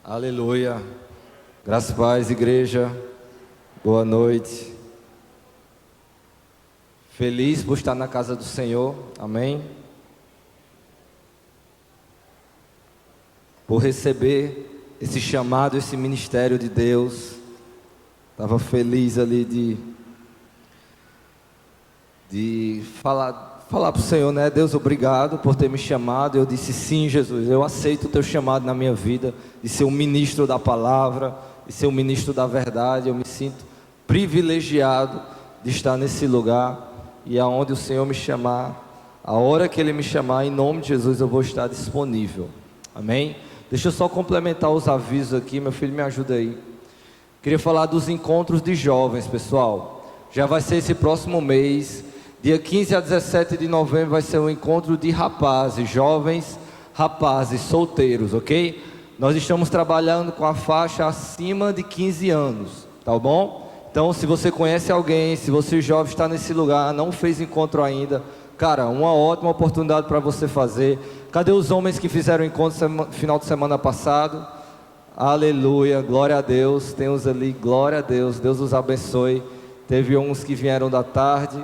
Aleluia. Graças e paz, igreja. Boa noite. Feliz por estar na casa do Senhor. Amém. Por receber esse chamado, esse ministério de Deus. Estava feliz ali de falar para o Senhor, né? Deus, obrigado por ter me chamado. Eu disse sim, Jesus, eu aceito o teu chamado na minha vida, de ser um ministro da palavra, de ser um ministro da verdade. Eu me sinto privilegiado de estar nesse lugar, e aonde o Senhor me chamar, a hora que Ele me chamar, em nome de Jesus, eu vou estar disponível. Amém? Deixa eu só complementar os avisos aqui, meu filho, me ajuda aí. Queria falar dos encontros de jovens, pessoal. Já vai ser esse próximo mês. Dia 15 a 17 de novembro vai ser um encontro de rapazes, jovens rapazes, solteiros, ok? Nós estamos trabalhando com a faixa acima de 15 anos, tá bom? Então, se você conhece alguém, se você jovem está nesse lugar, não fez encontro ainda, cara, uma ótima oportunidade para você fazer. Cadê os homens que fizeram encontro final de semana passado? Aleluia, glória a Deus. Tem uns ali, glória a Deus, Deus os abençoe. Teve uns que vieram da tarde.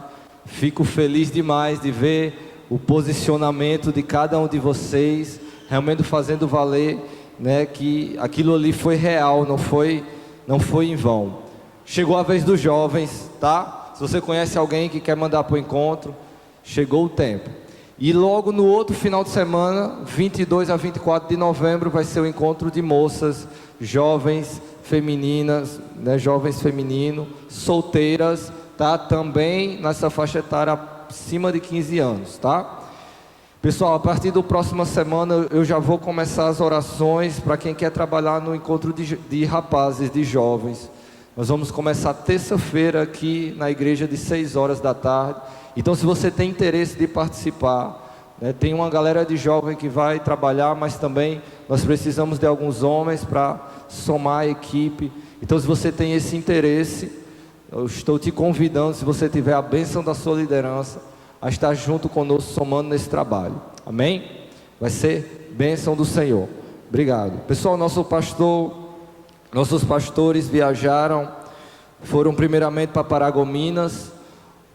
Fico feliz demais de ver o posicionamento de cada um de vocês, realmente fazendo valer, né, que aquilo ali foi real, não foi em vão. Chegou a vez dos jovens, tá? Se você conhece alguém que quer mandar para o encontro, chegou o tempo. E logo no outro final de semana, 22 a 24 de novembro, vai ser o encontro de moças, jovens femininas, né, jovens feminino, solteiras, tá? Também nessa faixa etária acima de 15 anos, tá? Pessoal, a partir da próxima semana eu já vou começar as orações para quem quer trabalhar no encontro de rapazes, de jovens. Nós vamos começar terça-feira aqui na igreja de 6 horas da tarde. Então, se você tem interesse de participar, né, tem uma galera de jovem que vai trabalhar, mas também nós precisamos de alguns homens para somar a equipe. Então, se você tem esse interesse, eu estou te convidando, se você tiver a bênção da sua liderança, a estar junto conosco, somando nesse trabalho. Amém? Vai ser bênção do Senhor. Obrigado. Pessoal, nossos pastores viajaram, foram primeiramente para Paragominas.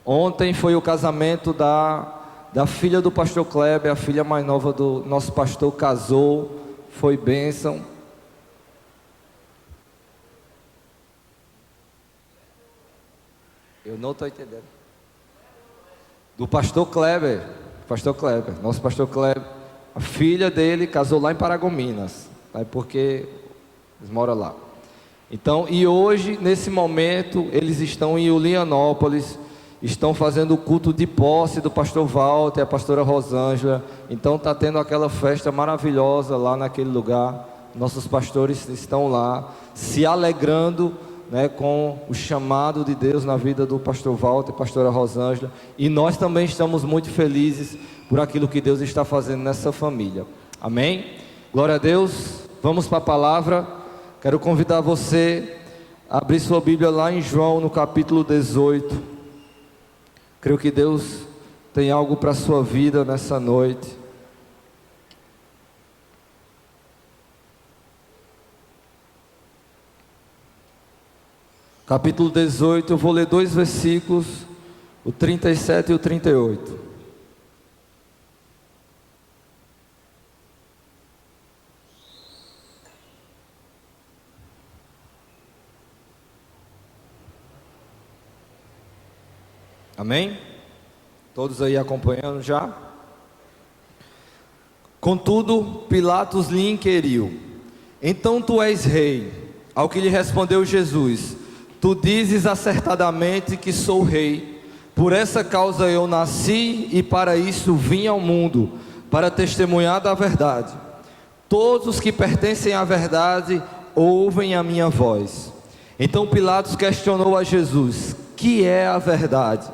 Ontem foi o casamento da filha do pastor Kleber, a filha mais nova do nosso pastor casou, foi bênção. Eu não estou entendendo. Do pastor Kleber, nosso pastor Kleber, a filha dele casou lá em Paragominas, né, porque eles moram lá. Então, e hoje, nesse momento, eles estão em Ulianópolis, estão fazendo o culto de posse do pastor Walter e a pastora Rosângela. Então está tendo aquela festa maravilhosa lá naquele lugar. Nossos pastores estão lá, se alegrando, né, com o chamado de Deus na vida do pastor Walter e pastora Rosângela, e nós também estamos muito felizes por aquilo que Deus está fazendo nessa família. Amém? Glória a Deus. Vamos para a palavra. Quero convidar você a abrir sua Bíblia lá em João, no capítulo 18. Creio que Deus tem algo para a sua vida nessa noite. Capítulo 18, eu vou ler 2 versículos, o 37 e o 38. Amém? Todos aí acompanhando já? Contudo, Pilatos lhe inquiriu: então tu és rei? Ao que lhe respondeu Jesus: tu dizes acertadamente que sou rei. Por essa causa eu nasci e para isso vim ao mundo, para testemunhar da verdade. Todos os que pertencem à verdade ouvem a minha voz. Então Pilatos questionou a Jesus: que é a verdade?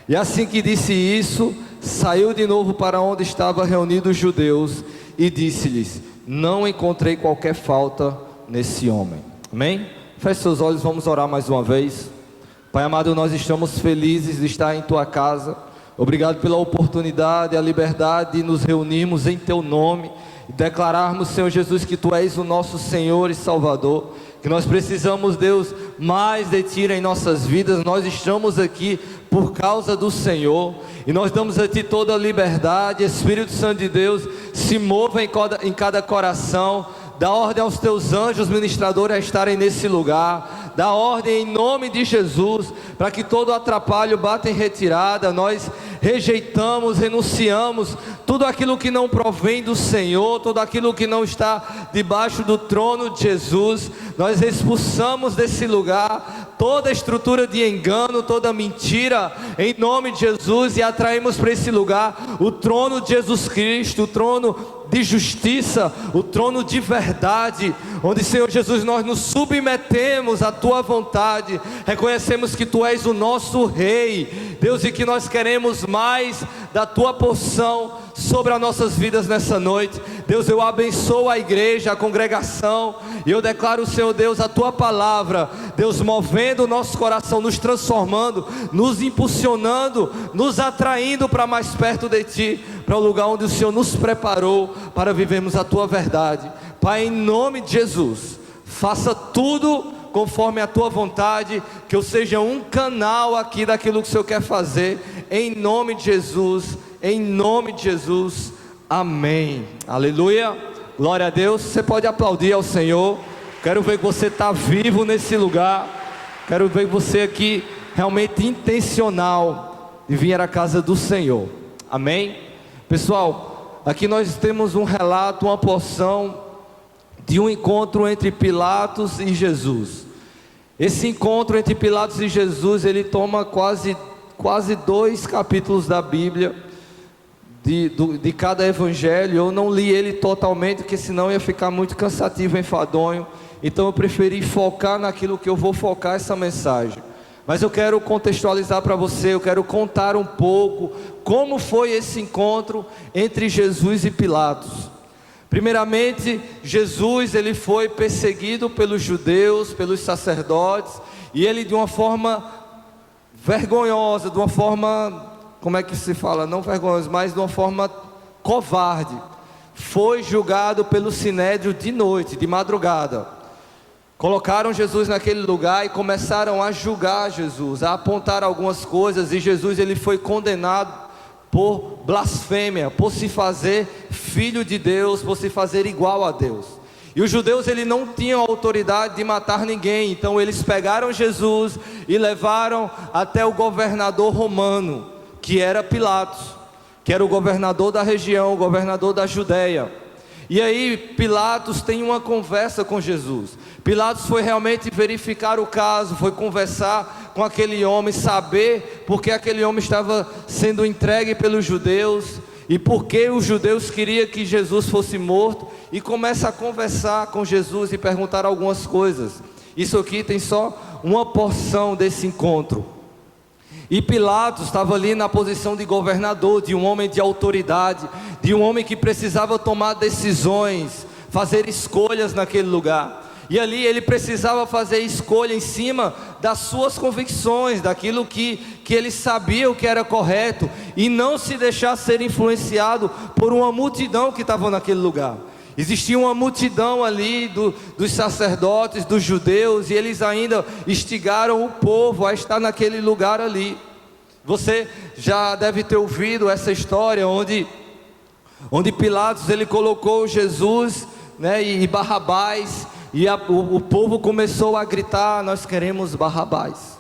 E assim que disse isso, saiu de novo para onde estavam reunidos os judeus e disse-lhes: não encontrei qualquer falta nesse homem. Amém? Feche seus olhos, vamos orar mais uma vez. Pai amado, nós estamos felizes de estar em Tua casa. Obrigado pela oportunidade, a liberdade de nos reunirmos em Teu nome, e declararmos, Senhor Jesus, que Tu és o nosso Senhor e Salvador, que nós precisamos, Deus, mais de Ti em nossas vidas. Nós estamos aqui por causa do Senhor, e nós damos a Ti toda a liberdade. Espírito Santo de Deus, se mova em cada coração, dá ordem aos Teus anjos ministradores a estarem nesse lugar, dá ordem em nome de Jesus, para que todo atrapalho bata em retirada. Nós rejeitamos, renunciamos tudo aquilo que não provém do Senhor, tudo aquilo que não está debaixo do trono de Jesus. Nós expulsamos desse lugar toda estrutura de engano, toda mentira, em nome de Jesus, e atraímos para esse lugar o trono de Jesus Cristo, o trono de justiça, o trono de verdade, onde, Senhor Jesus, nós nos submetemos à Tua vontade, reconhecemos que Tu és o nosso Rei, Deus, e que nós queremos mais da Tua porção sobre as nossas vidas nessa noite. Deus, eu abençoo a igreja, a congregação, e eu declaro, Senhor Deus, a Tua palavra, Deus, movendo o nosso coração, nos transformando, nos impulsionando, nos atraindo para mais perto de Ti, para o lugar onde o Senhor nos preparou para vivermos a Tua verdade. Pai, em nome de Jesus, faça tudo conforme a Tua vontade, que eu seja um canal aqui daquilo que o Senhor quer fazer, em nome de Jesus, em nome de Jesus, amém, aleluia, glória a Deus. Você pode aplaudir ao Senhor. Quero ver que você está vivo nesse lugar, quero ver você aqui realmente intencional de vir à casa do Senhor, amém? Pessoal, aqui nós temos um relato, uma porção de um encontro entre Pilatos e Jesus. Esse encontro entre Pilatos e Jesus, ele toma quase 2 capítulos da Bíblia, de cada evangelho. Eu não li ele totalmente, porque senão ia ficar muito cansativo, enfadonho. Então eu preferi focar naquilo que eu vou focar essa mensagem. Mas eu quero contextualizar para você, eu quero contar um pouco como foi esse encontro entre Jesus e Pilatos. Primeiramente, Jesus, ele foi perseguido pelos judeus, pelos sacerdotes, e ele, de uma forma vergonhosa, de uma forma, como é que se fala? Não vergonhosa, mas de uma forma covarde, foi julgado pelo sinédrio de noite, de madrugada. Colocaram Jesus naquele lugar e começaram a julgar Jesus, a apontar algumas coisas, e Jesus, ele foi condenado por blasfêmia, por se fazer filho de Deus, por se fazer igual a Deus. E os judeus, eles não tinham autoridade de matar ninguém, então eles pegaram Jesus e levaram até o governador romano, que era Pilatos, que era o governador da região, o governador da Judéia. E aí Pilatos tem uma conversa com Jesus. Pilatos foi realmente verificar o caso, foi conversar com aquele homem, saber porque aquele homem estava sendo entregue pelos judeus, e porque os judeus queriam que Jesus fosse morto, e começa a conversar com Jesus e perguntar algumas coisas. Isso aqui tem só uma porção desse encontro. E Pilatos estava ali na posição de governador, de um homem de autoridade, de um homem que precisava tomar decisões, fazer escolhas naquele lugar. E ali ele precisava fazer escolha em cima das suas convicções, daquilo que ele sabia o que era correto, e não se deixar ser influenciado por uma multidão que estava naquele lugar. Existia uma multidão ali dos sacerdotes, dos judeus, e eles ainda instigaram o povo a estar naquele lugar ali. Você já deve ter ouvido essa história onde Pilatos, ele colocou Jesus, né, e Barrabás, e o povo começou a gritar: nós queremos Barrabás.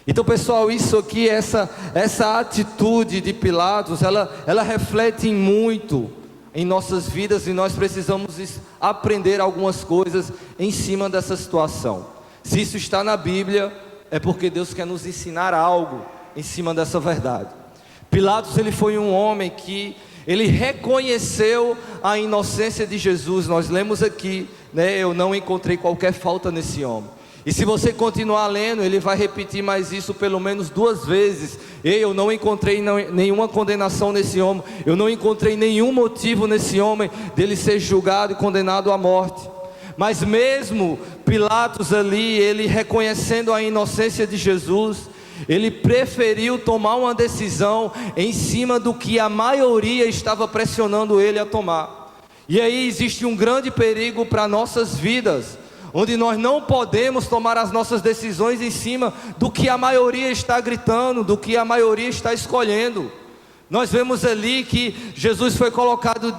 Então, pessoal, isso aqui, essa atitude de Pilatos, ela reflete muito em nossas vidas, e nós precisamos aprender algumas coisas em cima dessa situação. Se isso está na Bíblia, é porque Deus quer nos ensinar algo em cima dessa verdade. Pilatos, ele foi um homem que ele reconheceu a inocência de Jesus. Nós lemos aqui, né, eu não encontrei qualquer falta nesse homem. E se você continuar lendo, ele vai repetir mais isso pelo menos 2 vezes. Eu não encontrei nenhuma condenação nesse homem, eu não encontrei nenhum motivo nesse homem dele ser julgado e condenado à morte. Mas mesmo Pilatos ali, ele reconhecendo a inocência de Jesus, ele preferiu tomar uma decisão em cima do que a maioria estava pressionando ele a tomar. E aí existe um grande perigo para nossas vidas, onde nós não podemos tomar as nossas decisões em cima do que a maioria está gritando, do que a maioria está escolhendo. Nós vemos ali que Jesus foi colocado,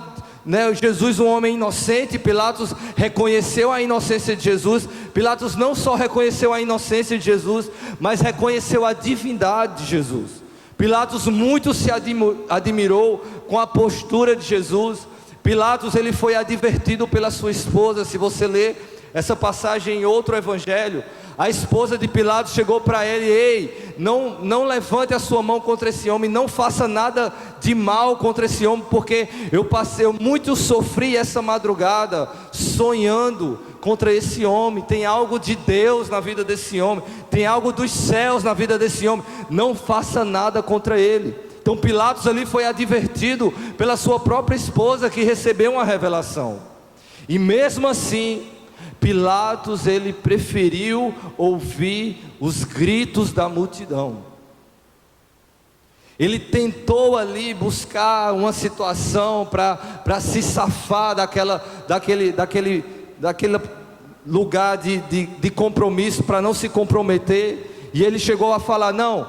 Jesus, um homem inocente. Pilatos reconheceu a inocência de Jesus. Pilatos não só reconheceu a inocência de Jesus, mas reconheceu a divindade de Jesus. Pilatos muito se admirou com a postura de Jesus. Pilatos, ele foi advertido pela sua esposa. Se você ler essa passagem em outro evangelho, a esposa de Pilatos chegou para ele: ei, não levante a sua mão contra esse homem, não faça nada de mal contra esse homem, porque eu muito sofri essa madrugada sonhando contra esse homem. Tem algo de Deus na vida desse homem, tem algo dos céus na vida desse homem, não faça nada contra ele. Então Pilatos ali foi advertido pela sua própria esposa, que recebeu uma revelação. E mesmo assim, Pilatos, ele preferiu ouvir os gritos da multidão. Ele tentou ali buscar uma situação para se safar daquele lugar de compromisso, para não se comprometer. E ele chegou a falar: não,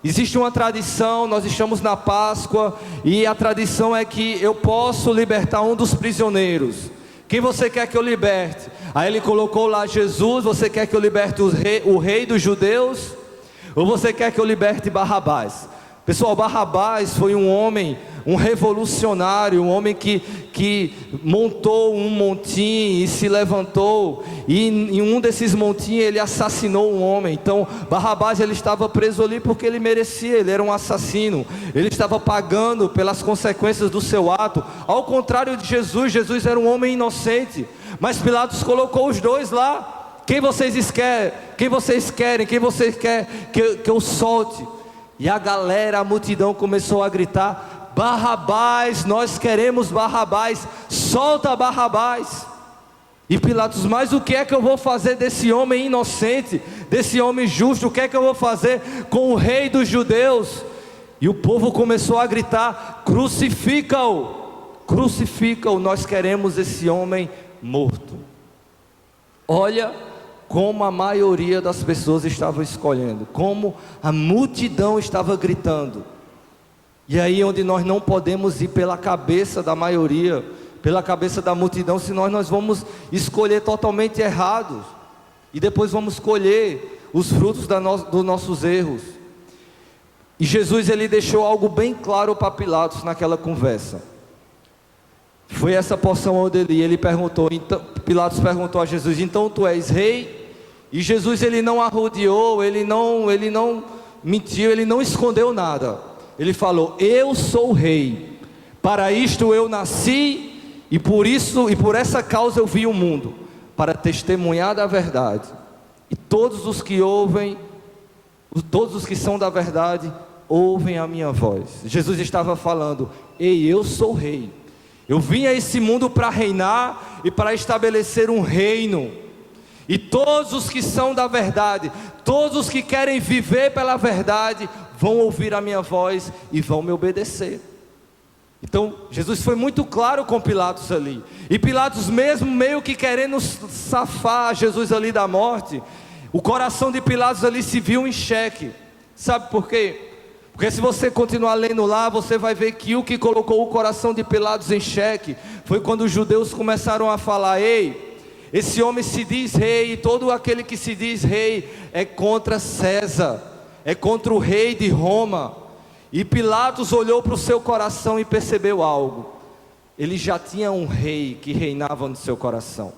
existe uma tradição, nós estamos na Páscoa, e a tradição é que eu posso libertar um dos prisioneiros. Quem você quer que eu liberte? Aí ele colocou lá Jesus: você quer que eu liberte o rei dos judeus? Ou você quer que eu liberte Barrabás? Pessoal, Barrabás foi um homem, um revolucionário, um homem que montou um montim e se levantou, e em um desses montinhos ele assassinou um homem. Então Barrabás, ele estava preso ali porque ele merecia, ele era um assassino, ele estava pagando pelas consequências do seu ato. Ao contrário de Jesus, Jesus era um homem inocente, mas Pilatos colocou os dois lá. Quem vocês querem? Quem vocês querem que eu solte? E a galera, a multidão começou a gritar: Barrabás, nós queremos Barrabás, solta Barrabás. E Pilatos: mas o que é que eu vou fazer desse homem inocente, desse homem justo? O que é que eu vou fazer com o rei dos judeus? E o povo começou a gritar: crucifica-o, crucifica-o, nós queremos esse homem morto. Olha como a maioria das pessoas estava escolhendo, como a multidão estava gritando. E aí onde nós não podemos ir pela cabeça da maioria, pela cabeça da multidão, senão nós vamos escolher totalmente errados, e depois vamos colher os frutos dos nossos erros. E Jesus, ele deixou algo bem claro para Pilatos naquela conversa. Foi essa porção onde ele perguntou, então, Pilatos perguntou a Jesus: então tu és rei? E Jesus, ele não arrodeou, ele não mentiu, ele não escondeu nada. Ele falou: eu sou o rei, para isto eu nasci, e por essa causa eu vim ao mundo, para testemunhar da verdade. E todos os que são da verdade, ouvem a minha voz. Jesus estava falando: ei, eu sou o rei, eu vim a esse mundo para reinar e para estabelecer um reino. E todos os que são da verdade, todos os que querem viver pela verdade, vão ouvir a minha voz e vão me obedecer. Então Jesus foi muito claro com Pilatos ali. E Pilatos, mesmo meio que querendo safar Jesus ali da morte, o coração de Pilatos ali se viu em xeque. Sabe por quê? Porque se você continuar lendo lá, você vai ver que o que colocou o coração de Pilatos em xeque foi quando os judeus começaram a falar: ei, esse homem se diz rei, e todo aquele que se diz rei é contra César, é contra o rei de Roma. E Pilatos olhou para o seu coração e percebeu algo: ele já tinha um rei que reinava no seu coração,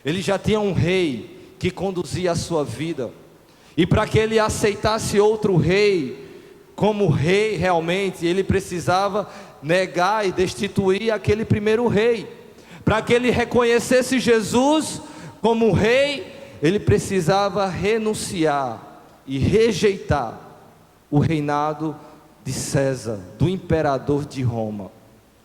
ele já tinha um rei que conduzia a sua vida. E para que ele aceitasse outro rei como rei realmente, ele precisava negar e destituir aquele primeiro rei. Para que ele reconhecesse Jesus como rei, ele precisava renunciar e rejeitar o reinado de César, do imperador de Roma.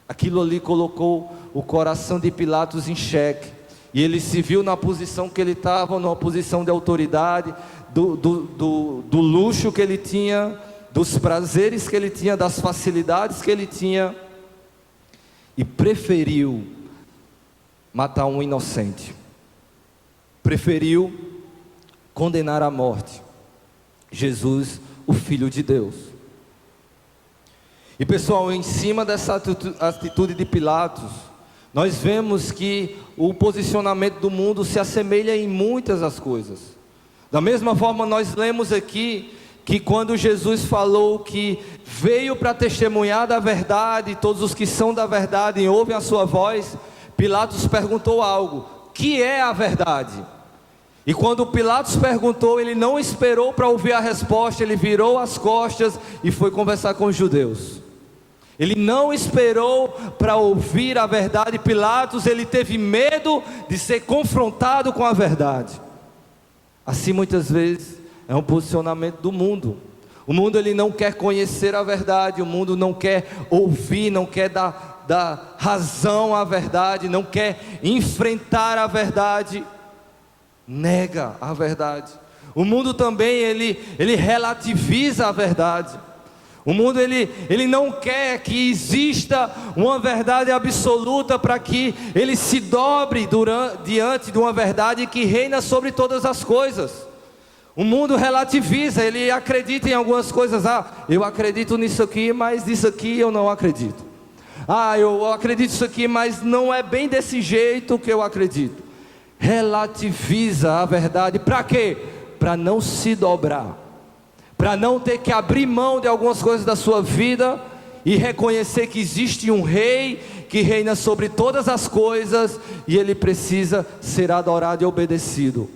Aquilo ali colocou o coração de Pilatos em xeque, e ele se viu na posição que ele estava, numa posição de autoridade, do luxo que ele tinha, dos prazeres que ele tinha, das facilidades que ele tinha, e preferiu matar um inocente. Preferiu condenar à morte Jesus, o Filho de Deus. E pessoal, em cima dessa atitude de Pilatos, nós vemos que o posicionamento do mundo se assemelha em muitas das coisas. Da mesma forma, nós lemos aqui que quando Jesus falou que veio para testemunhar da verdade, todos os que são da verdade ouvem a sua voz, Pilatos perguntou algo: que é a verdade? E quando Pilatos perguntou, ele não esperou para ouvir a resposta, ele virou as costas e foi conversar com os judeus. Ele não esperou para ouvir a verdade. Pilatos, ele teve medo de ser confrontado com a verdade. Assim muitas vezes é um posicionamento do mundo. O mundo, ele não quer conhecer a verdade, o mundo não quer ouvir, não quer dar razão à verdade, não quer enfrentar a verdade, nega a verdade. O mundo também, ele relativiza a verdade. O mundo, ele não quer que exista uma verdade absoluta para que ele se dobre diante de uma verdade que reina sobre todas as coisas. O mundo relativiza, ele acredita em algumas coisas. Eu acredito nisso aqui, mas nisso aqui eu não acredito. Eu acredito nisso aqui, mas não é bem desse jeito que eu acredito. Relativiza a verdade, para quê? Para não se dobrar, para não ter que abrir mão de algumas coisas da sua vida e reconhecer que existe um rei que reina sobre todas as coisas e ele precisa ser adorado e obedecido.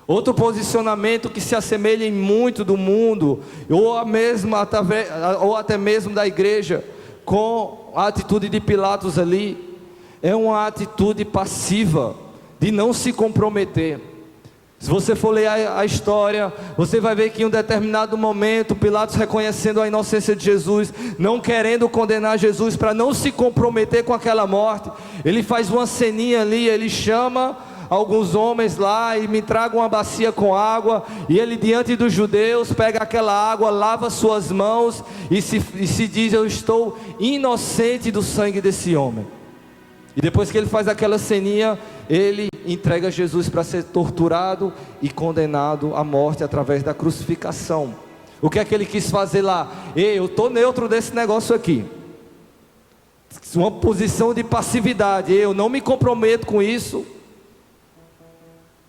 Outro posicionamento que se assemelha em muito do mundo, ou até mesmo da igreja, com a atitude de Pilatos ali, é uma atitude passiva, de não se comprometer. Se você for ler a história, você vai ver que em um determinado momento, Pilatos, reconhecendo a inocência de Jesus, não querendo condenar Jesus para não se comprometer com aquela morte, ele faz uma ceninha ali, ele chama alguns homens lá e me traga uma bacia com água, e ele diante dos judeus pega aquela água, lava suas mãos e se diz: eu estou inocente do sangue desse homem. E depois que ele faz aquela ceninha, ele entrega Jesus para ser torturado e condenado à morte através da crucificação. O que é que ele quis fazer lá? Eu estou neutro desse negócio aqui, uma posição de passividade, eu não me comprometo com isso.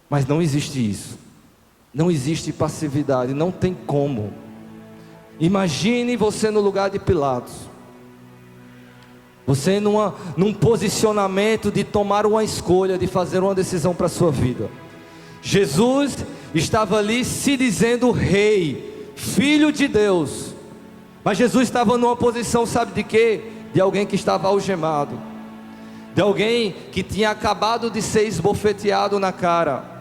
Mas não existe isso, não existe passividade, não tem como. Imagine você no lugar de Pilatos, você num posicionamento de tomar uma escolha, de fazer uma decisão para a sua vida. Jesus estava ali se dizendo rei, filho de Deus, mas Jesus estava numa posição, sabe de quê? De alguém que estava algemado, de alguém que tinha acabado de ser esbofeteado na cara,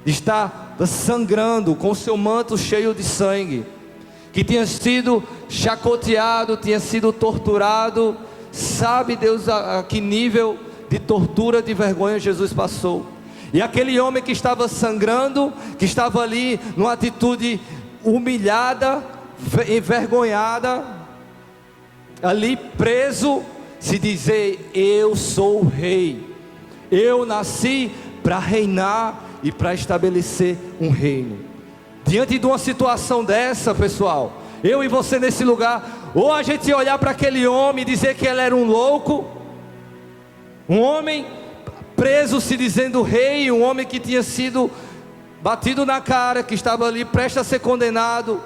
está sangrando com seu manto cheio de sangue, que tinha sido chacoteado, tinha sido torturado. Sabe Deus a que nível de tortura, de vergonha Jesus passou. E aquele homem que estava sangrando, que estava ali numa atitude humilhada, envergonhada, ali preso, se dizer: eu sou o rei, eu nasci para reinar e para estabelecer um reino. Diante de uma situação dessa, pessoal, eu e você nesse lugar, ou a gente olhar para aquele homem e dizer que ele era um louco, um homem preso se dizendo rei, um homem que tinha sido batido na cara, que estava ali prestes a ser condenado,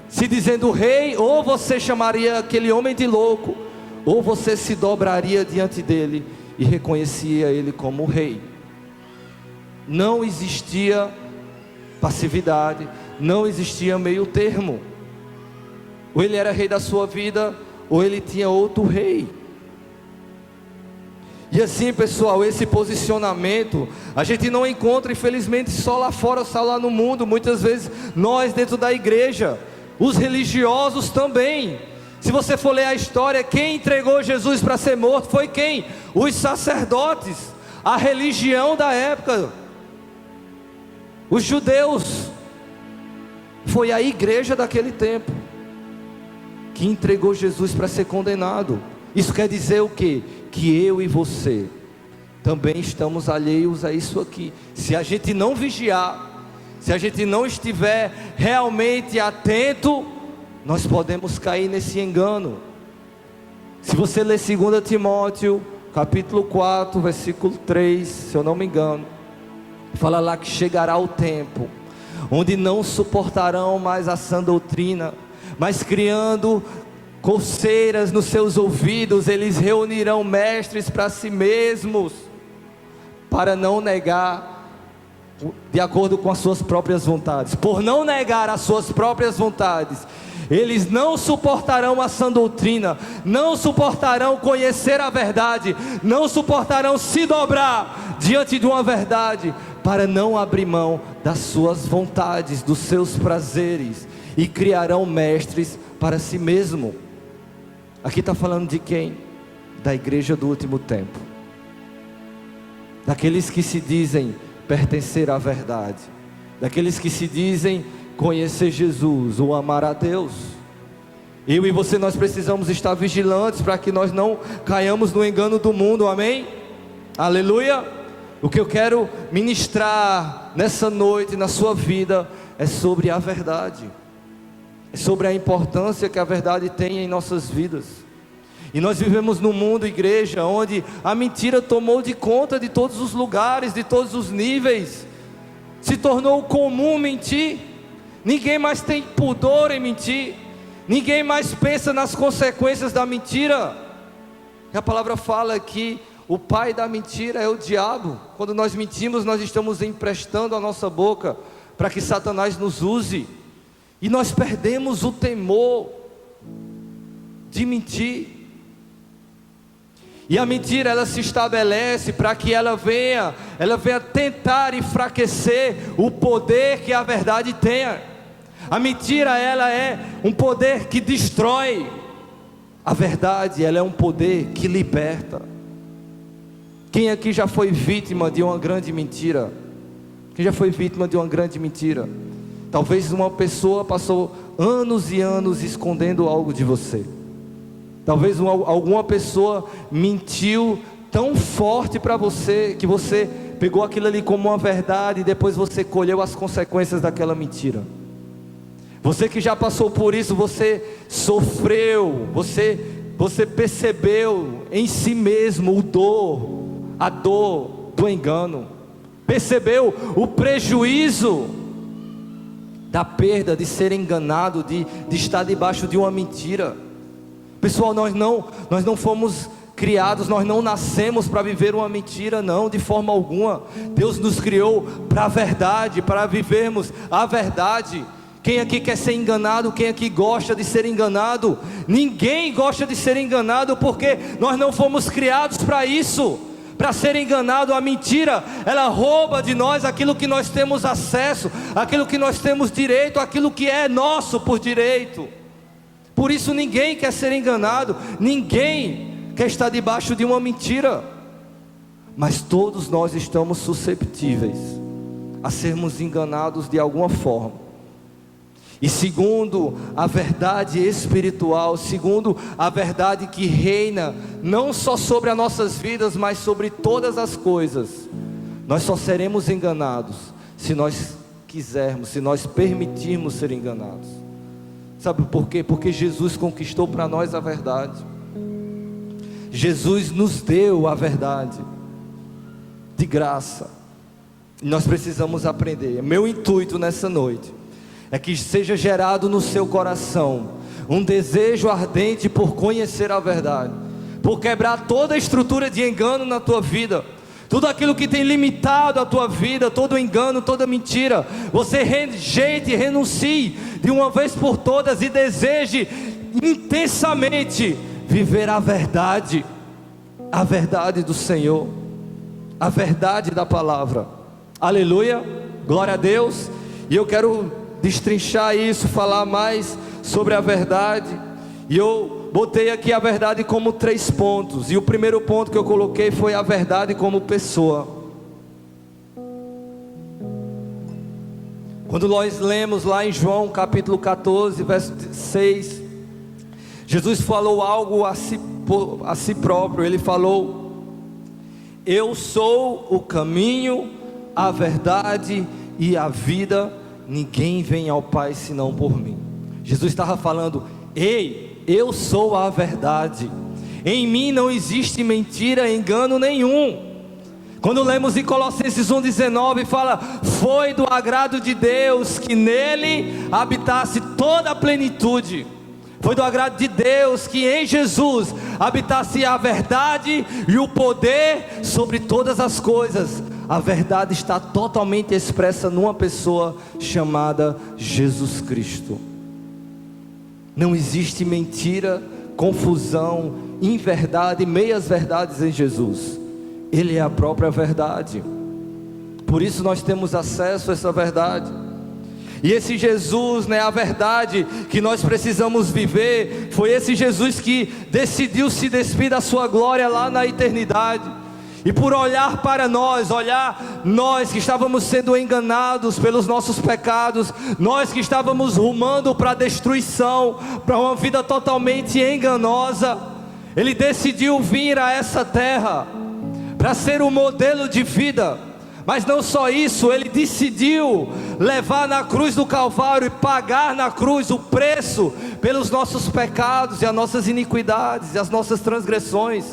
se dizendo rei, ou você chamaria aquele homem de louco, ou você se dobraria diante dele e reconhecia ele como rei. Não existia passividade, não existia meio termo. Ou ele era rei da sua vida, ou ele tinha outro rei. E assim, pessoal, esse posicionamento a gente não encontra, infelizmente, só lá fora, só lá no mundo. Muitas vezes nós dentro da igreja, os religiosos também. Se você for ler a história, quem entregou Jesus para ser morto foi quem? Os sacerdotes, a religião da época, os judeus. Foi a igreja daquele tempo que entregou Jesus para ser condenado. Isso quer dizer o quê? Que eu e você também estamos alheios a isso aqui. Se a gente não vigiar, se a gente não estiver realmente atento, nós podemos cair nesse engano. Se você ler 2 Timóteo, capítulo 4, versículo 3, se eu não me engano, fala lá que chegará o tempo, onde não suportarão mais a sã doutrina, mas criando coceiras nos seus ouvidos, eles reunirão mestres para si mesmos, para não negar de acordo com as suas próprias vontades. Por não negar as suas próprias vontades, eles não suportarão a sã doutrina, não suportarão conhecer a verdade, não suportarão se dobrar diante de uma verdade, para não abrir mão das suas vontades, dos seus prazeres, e criarão mestres para si mesmo. Aqui está falando de quem? Da igreja do último tempo, daqueles que se dizem pertencer à verdade, daqueles que se dizem conhecer Jesus, ou amar a Deus. Eu e você, nós precisamos estar vigilantes para que nós não caiamos no engano do mundo, amém? Aleluia. O que eu quero ministrar nessa noite, na sua vida, é sobre a verdade, é sobre a importância que a verdade tem em nossas vidas. E nós vivemos num mundo, igreja, onde a mentira tomou de conta de todos os lugares, de todos os níveis. Se tornou comum mentir. Ninguém mais tem pudor em mentir. Ninguém mais pensa nas consequências da mentira. E a palavra fala que o pai da mentira é o diabo. Quando nós mentimos, nós estamos emprestando a nossa boca para que Satanás nos use. E nós perdemos o temor de mentir. E a mentira, ela se estabelece para que ela venha tentar enfraquecer o poder que a verdade tenha. A mentira, ela é um poder que destrói. A verdade, ela é um poder que liberta. Quem aqui já foi vítima de uma grande mentira? Quem já foi vítima de uma grande mentira? Talvez uma pessoa passou anos e anos escondendo algo de você. Talvez alguma pessoa mentiu tão forte para você, que você pegou aquilo ali como uma verdade, e depois você colheu as consequências daquela mentira. Você que já passou por isso, você sofreu, você percebeu em si mesmo a dor do engano, percebeu o prejuízo da perda de ser enganado, de estar debaixo de uma mentira. Pessoal, nós não fomos criados, nós não nascemos para viver uma mentira, não, de forma alguma. Deus nos criou para a verdade, para vivermos a verdade. Quem aqui quer ser enganado? Quem aqui gosta de ser enganado? Ninguém gosta de ser enganado, porque nós não fomos criados para isso, para ser enganado. A mentira, ela rouba de nós aquilo que nós temos acesso, aquilo que nós temos direito, aquilo que é nosso por direito. Por isso ninguém quer ser enganado, ninguém quer estar debaixo de uma mentira. Mas todos nós estamos susceptíveis a sermos enganados de alguma forma. E segundo a verdade espiritual, segundo a verdade que reina não só sobre as nossas vidas, mas sobre todas as coisas, nós só seremos enganados se nós quisermos, se nós permitirmos ser enganados. Sabe por quê? Porque Jesus conquistou para nós a verdade. Jesus nos deu a verdade de graça. E nós precisamos aprender. Meu intuito nessa noite é que seja gerado no seu coração um desejo ardente por conhecer a verdade, por quebrar toda a estrutura de engano na tua vida, tudo aquilo que tem limitado a tua vida, todo engano, toda mentira, você rejeite e renuncie de uma vez por todas e deseje intensamente viver a verdade do Senhor, a verdade da palavra. Aleluia, glória a Deus. E eu quero destrinchar isso, falar mais sobre a verdade. E eu botei aqui a verdade como 3 pontos. E o primeiro ponto que eu coloquei foi a verdade como pessoa. Quando nós lemos lá em João capítulo 14, verso 6, Jesus falou algo a si próprio. Ele falou: eu sou o caminho, a verdade e a vida, ninguém vem ao Pai senão por mim. Jesus estava falando: ei, eu sou a verdade, em mim não existe mentira, engano nenhum. Quando lemos em Colossenses 1,19, fala: foi do agrado de Deus que nele habitasse toda a plenitude. Foi do agrado de Deus que em Jesus habitasse a verdade e o poder sobre todas as coisas. A verdade está totalmente expressa numa pessoa chamada Jesus Cristo. Não existe mentira, confusão, inverdade, meias verdades em Jesus. Ele é a própria verdade. Por isso nós temos acesso a essa verdade. E esse Jesus, a verdade que nós precisamos viver, foi esse Jesus que decidiu se despir da sua glória lá na eternidade. E por olhar para nós, nós que estávamos sendo enganados pelos nossos pecados, nós que estávamos rumando para a destruição, para uma vida totalmente enganosa, Ele decidiu vir a essa terra para ser um modelo de vida. Mas não só isso, Ele decidiu levar na cruz do Calvário e pagar na cruz o preço pelos nossos pecados e as nossas iniquidades e as nossas transgressões.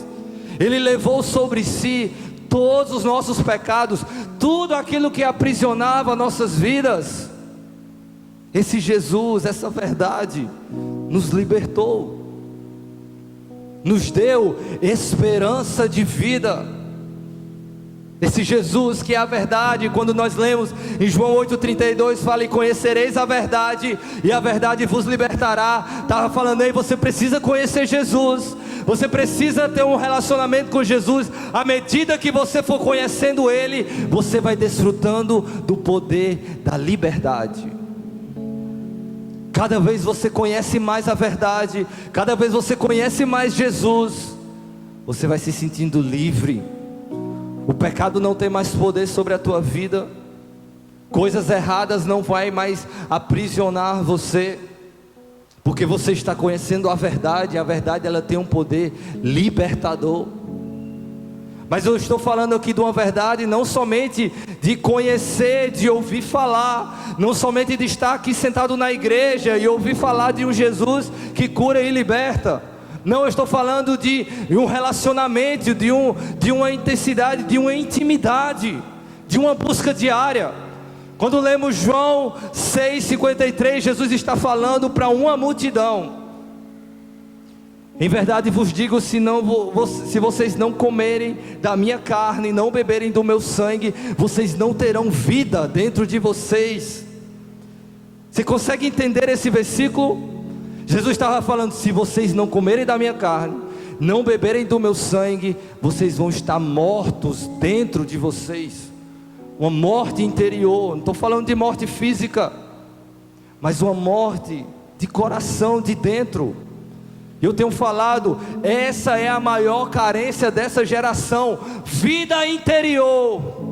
Ele levou sobre si todos os nossos pecados, tudo aquilo que aprisionava nossas vidas. Esse Jesus, essa verdade, nos libertou, nos deu esperança de vida. Esse Jesus que é a verdade, quando nós lemos em João 8,32, fala: e conhecereis a verdade, e a verdade vos libertará. Estava falando aí, você precisa conhecer Jesus, você precisa ter um relacionamento com Jesus. À medida que você for conhecendo Ele, você vai desfrutando do poder da liberdade. Cada vez você conhece mais a verdade, cada vez você conhece mais Jesus, você vai se sentindo livre. O pecado não tem mais poder sobre a tua vida, coisas erradas não vai mais aprisionar você, porque você está conhecendo a verdade. A verdade, ela tem um poder libertador. Mas eu estou falando aqui de uma verdade não somente de conhecer, de ouvir falar, não somente de estar aqui sentado na igreja e ouvir falar de um Jesus que cura e liberta. Não, eu estou falando de um relacionamento, de uma intensidade, de uma intimidade, de uma busca diária. Quando lemos João 6,53, Jesus está falando para uma multidão: em verdade vos digo, se vocês não comerem da minha carne, não beberem do meu sangue, vocês não terão vida dentro de vocês. Você consegue entender esse versículo? Jesus estava falando: se vocês não comerem da minha carne, não beberem do meu sangue, vocês vão estar mortos dentro de vocês. Uma morte interior, não estou falando de morte física, mas uma morte de coração, de dentro. Eu tenho falado, essa é a maior carência dessa geração: vida interior.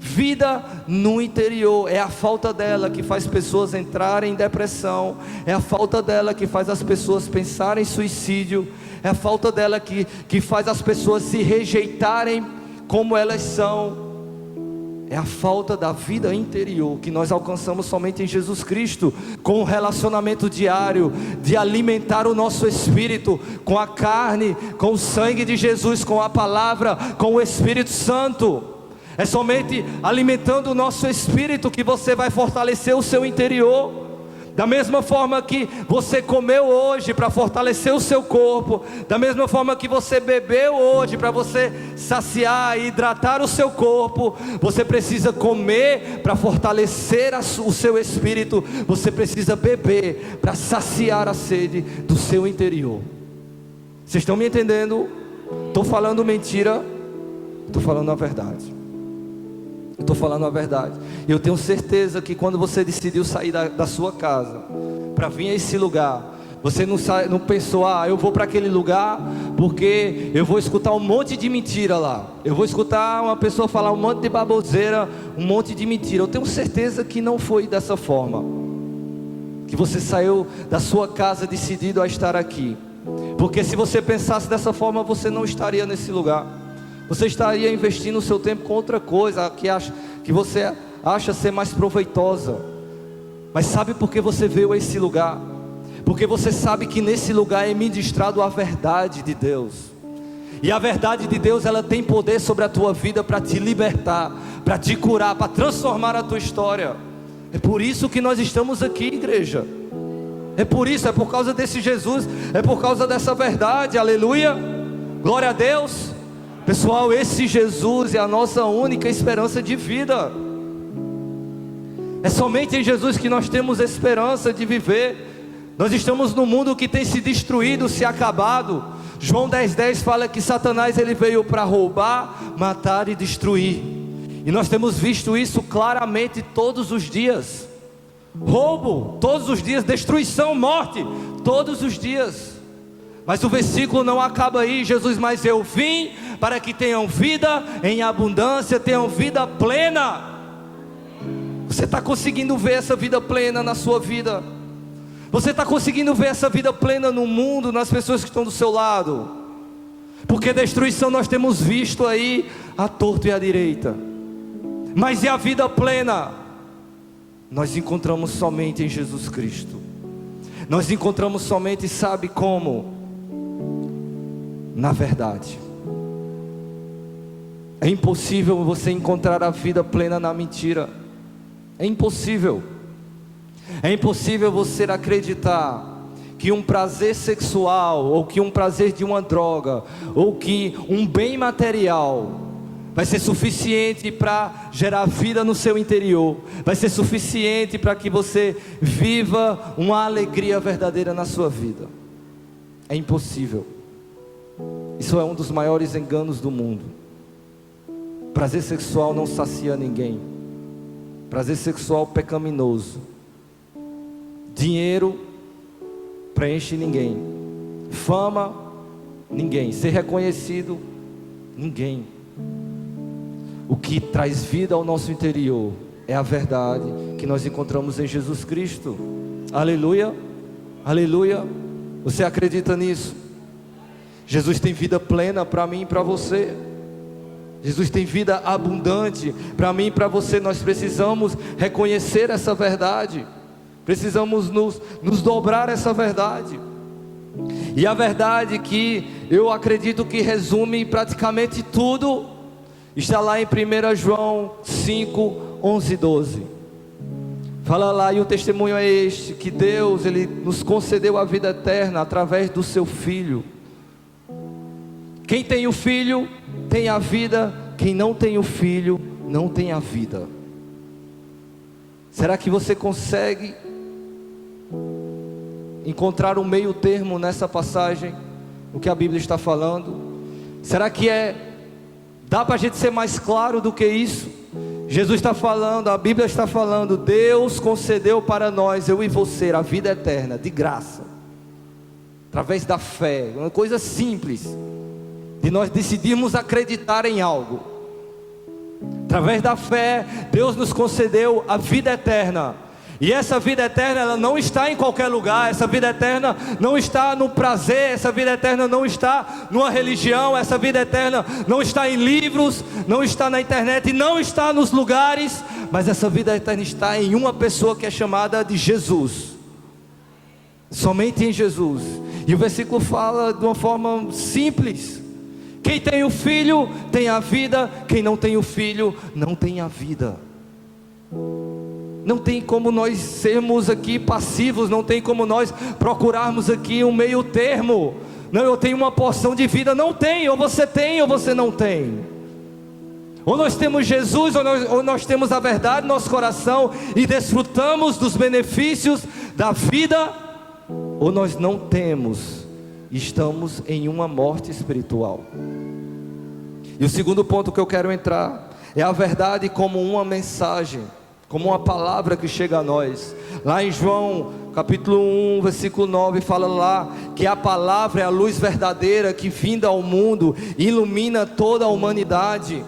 Vida no interior, é a falta dela que faz pessoas entrarem em depressão, é a falta dela que faz as pessoas pensarem em suicídio, é a falta dela que faz as pessoas se rejeitarem como elas são. É a falta da vida interior que nós alcançamos somente em Jesus Cristo, com um relacionamento diário, de alimentar o nosso espírito com a carne, com o sangue de Jesus, com a palavra, com o Espírito Santo. É somente alimentando o nosso espírito que você vai fortalecer o seu interior. Da mesma forma que você comeu hoje para fortalecer o seu corpo, da mesma forma que você bebeu hoje para você saciar e hidratar o seu corpo, você precisa comer para fortalecer o seu espírito. Você precisa beber para saciar a sede do seu interior. Vocês estão me entendendo? Estou falando mentira? Estou falando a verdade. Estou falando a verdade. Eu tenho certeza que quando você decidiu sair da sua casa para vir a esse lugar, você não pensou: eu vou para aquele lugar porque eu vou escutar um monte de mentira lá, eu vou escutar uma pessoa falar um monte de baboseira, um monte de mentira. Eu tenho certeza que não foi dessa forma que você saiu da sua casa decidido a estar aqui, porque se você pensasse dessa forma, você não estaria nesse lugar. Você estaria investindo o seu tempo com outra coisa que você acha ser mais proveitosa. Mas sabe por que você veio a esse lugar? Porque você sabe que nesse lugar é ministrado a verdade de Deus. E a verdade de Deus, ela tem poder sobre a tua vida para te libertar, para te curar, para transformar a tua história. É por isso que nós estamos aqui, igreja. É por isso, é por causa desse Jesus, é por causa dessa verdade, aleluia, glória a Deus. Pessoal, esse Jesus é a nossa única esperança de vida. É somente em Jesus que nós temos esperança de viver. Nós estamos num mundo que tem se destruído, se acabado. João 10:10 fala que Satanás ele veio para roubar, matar e destruir. E nós temos visto isso claramente todos os dias. Roubo, todos os dias, destruição, morte, todos os dias. Mas o versículo não acaba aí. Jesus, mas eu vim para que tenham vida em abundância, tenham vida plena. Você está conseguindo ver essa vida plena na sua vida? Você está conseguindo ver essa vida plena no mundo, nas pessoas que estão do seu lado? Porque destruição nós temos visto aí, à torto e à direita. Mas e a vida plena? Nós encontramos somente em Jesus Cristo. Nós encontramos somente, sabe como? Na verdade. É impossível você encontrar a vida plena na mentira. É impossível. É impossível você acreditar que um prazer sexual, ou que um prazer de uma droga, ou que um bem material vai ser suficiente para gerar vida no seu interior, vai ser suficiente para que você viva uma alegria verdadeira na sua vida. É impossível. Isso é um dos maiores enganos do mundo. Prazer sexual não sacia ninguém. Prazer sexual pecaminoso. Dinheiro preenche ninguém. Fama, ninguém. Ser reconhecido, ninguém. O que traz vida ao nosso interior é a verdade que nós encontramos em Jesus Cristo. Aleluia, aleluia. Você acredita nisso? Jesus tem vida plena para mim e para você. Jesus tem vida abundante para mim e para você. Nós precisamos reconhecer essa verdade. Precisamos nos dobrar essa verdade. E a verdade que eu acredito que resume praticamente tudo, está lá em 1 João 5, 11 e 12. Fala lá, e o testemunho é este, que Deus, Ele nos concedeu a vida eterna através do seu Filho. Quem tem o Filho, tem a vida. Quem não tem o Filho, não tem a vida. Será que você consegue encontrar um meio termo nessa passagem, o que a Bíblia está falando? Será que dá para a gente ser mais claro do que isso? Jesus está falando, a Bíblia está falando, Deus concedeu para nós, eu e você, a vida eterna, de graça, através da fé, uma coisa simples, de nós decidirmos acreditar em algo. Através da fé, Deus nos concedeu a vida eterna. E essa vida eterna, ela não está em qualquer lugar. Essa vida eterna não está no prazer. Essa vida eterna não está numa religião. Essa vida eterna não está em livros, não está na internet, não está nos lugares. Mas essa vida eterna está em uma pessoa que é chamada de Jesus. Somente em Jesus. E o versículo fala de uma forma simples: quem tem o Filho tem a vida. Quem não tem o Filho não tem a vida. Não tem como nós sermos aqui passivos. Não tem como nós procurarmos aqui um meio termo. Não, eu tenho uma porção de vida. Não tem, ou você não tem. Ou nós temos Jesus, ou nós temos a verdade no nosso coração e desfrutamos dos benefícios da vida, ou nós não temos, estamos em uma morte espiritual. E o segundo ponto que eu quero entrar é a verdade como uma mensagem, como uma palavra que chega a nós. Lá em João capítulo 1, versículo 9, fala lá que a palavra é a luz verdadeira que vinda ao mundo ilumina toda a humanidade.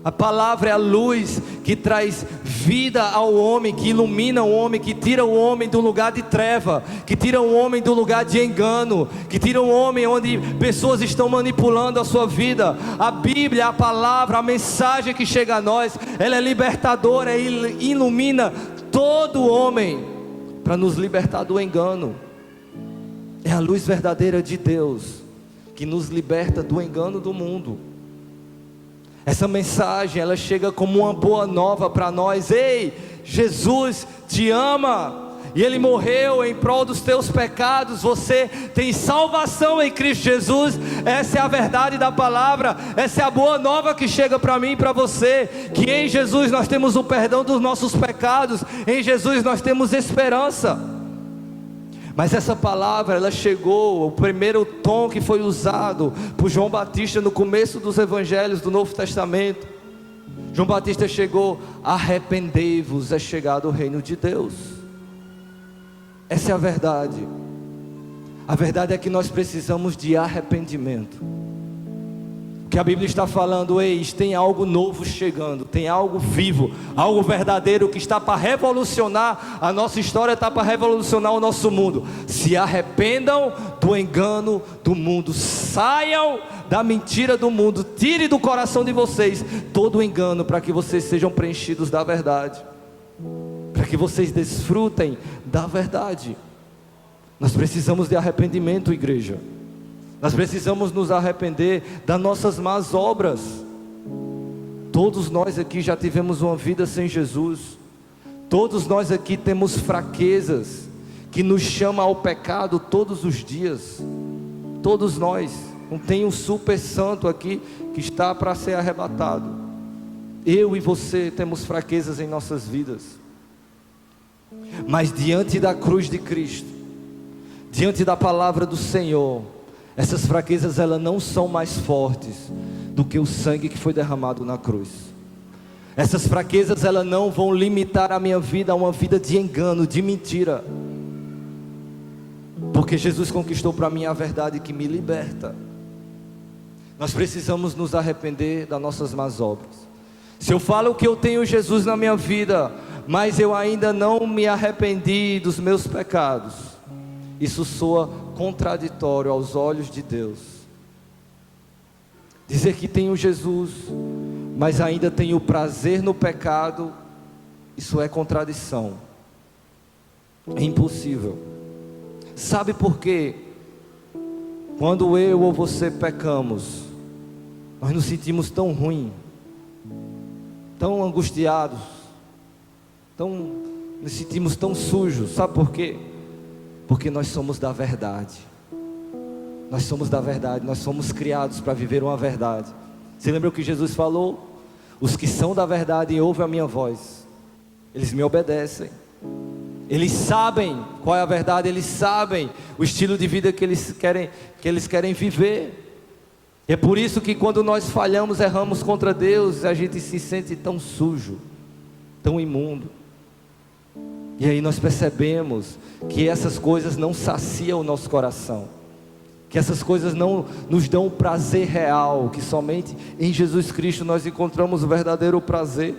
A palavra é a luz que traz vida ao homem, que ilumina o homem, que tira o homem do lugar de treva, que tira o homem do lugar de engano, que tira o homem onde pessoas estão manipulando a sua vida. A Bíblia, a palavra, a mensagem que chega a nós, ela é libertadora e ilumina todo homem para nos libertar do engano. É a luz verdadeira de Deus que nos liberta do engano do mundo. Essa mensagem, ela chega como uma boa nova para nós. Ei, Jesus te ama, e Ele morreu em prol dos teus pecados. Você tem salvação em Cristo Jesus. Essa é a verdade da palavra. Essa é a boa nova que chega para mim e para você, que em Jesus nós temos o perdão dos nossos pecados. Em Jesus nós temos esperança. Mas essa palavra, ela chegou, o primeiro tom que foi usado por João Batista no começo dos evangelhos do Novo Testamento. João Batista chegou: arrependei-vos, é chegado o reino de Deus. Essa é a verdade. A verdade é que nós precisamos de arrependimento. Que a Bíblia está falando: eis, tem algo novo chegando, tem algo vivo, algo verdadeiro que está para revolucionar a nossa história, está para revolucionar o nosso mundo. Se arrependam do engano do mundo, saiam da mentira do mundo, tire do coração de vocês todo o engano, para que vocês sejam preenchidos da verdade, para que vocês desfrutem da verdade. Nós precisamos de arrependimento, igreja. Nós precisamos nos arrepender das nossas más obras. Todos nós aqui já tivemos uma vida sem Jesus. Todos nós aqui temos fraquezas que nos chamam ao pecado todos os dias. Todos nós. Não tem um super santo aqui que está para ser arrebatado. Eu e você temos fraquezas em nossas vidas. Mas diante da cruz de Cristo, diante da palavra do Senhor, essas fraquezas, elas não são mais fortes do que o sangue que foi derramado na cruz. Essas fraquezas, elas não vão limitar a minha vida a uma vida de engano, de mentira, porque Jesus conquistou para mim a verdade que me liberta. Nós precisamos nos arrepender das nossas más obras. Se eu falo que eu tenho Jesus na minha vida, mas eu ainda não me arrependi dos meus pecados, isso soa contraditório aos olhos de Deus. Dizer que tenho Jesus, mas ainda tenho prazer no pecado, isso é contradição. É impossível. Sabe por quê? Quando eu ou você pecamos, nós nos sentimos tão ruim, tão angustiados, nos sentimos tão sujos. Sabe por quê? Porque nós somos da verdade. Nós somos da verdade. Nós somos criados para viver uma verdade. Você lembra o que Jesus falou? Os que são da verdade e ouvem a minha voz, eles me obedecem. Eles sabem qual é a verdade. Eles sabem o estilo de vida que eles querem viver. E é por isso que quando nós falhamos, erramos contra Deus, a gente se sente tão sujo, tão imundo. E aí nós percebemos que essas coisas não saciam o nosso coração, que essas coisas não nos dão o prazer real, que somente em Jesus Cristo nós encontramos o verdadeiro prazer.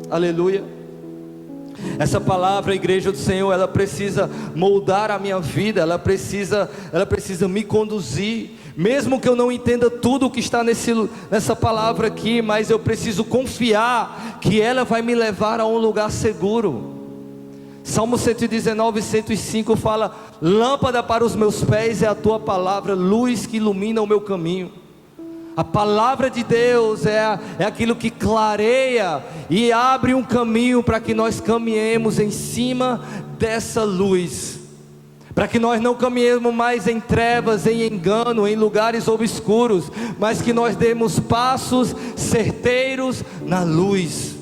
Aleluia. Essa palavra, igreja do Senhor, ela precisa moldar a minha vida, ela precisa me conduzir, mesmo que eu não entenda tudo o que está nessa palavra aqui, mas eu preciso confiar que ela vai me levar a um lugar seguro. Salmo 119, 105 fala: lâmpada para os meus pés é a tua palavra, luz que ilumina o meu caminho. A palavra de Deus é aquilo que clareia e abre um caminho para que nós caminhemos em cima dessa luz, para que nós não caminhemos mais em trevas, em engano, em lugares obscuros, mas que nós demos passos certeiros na luz.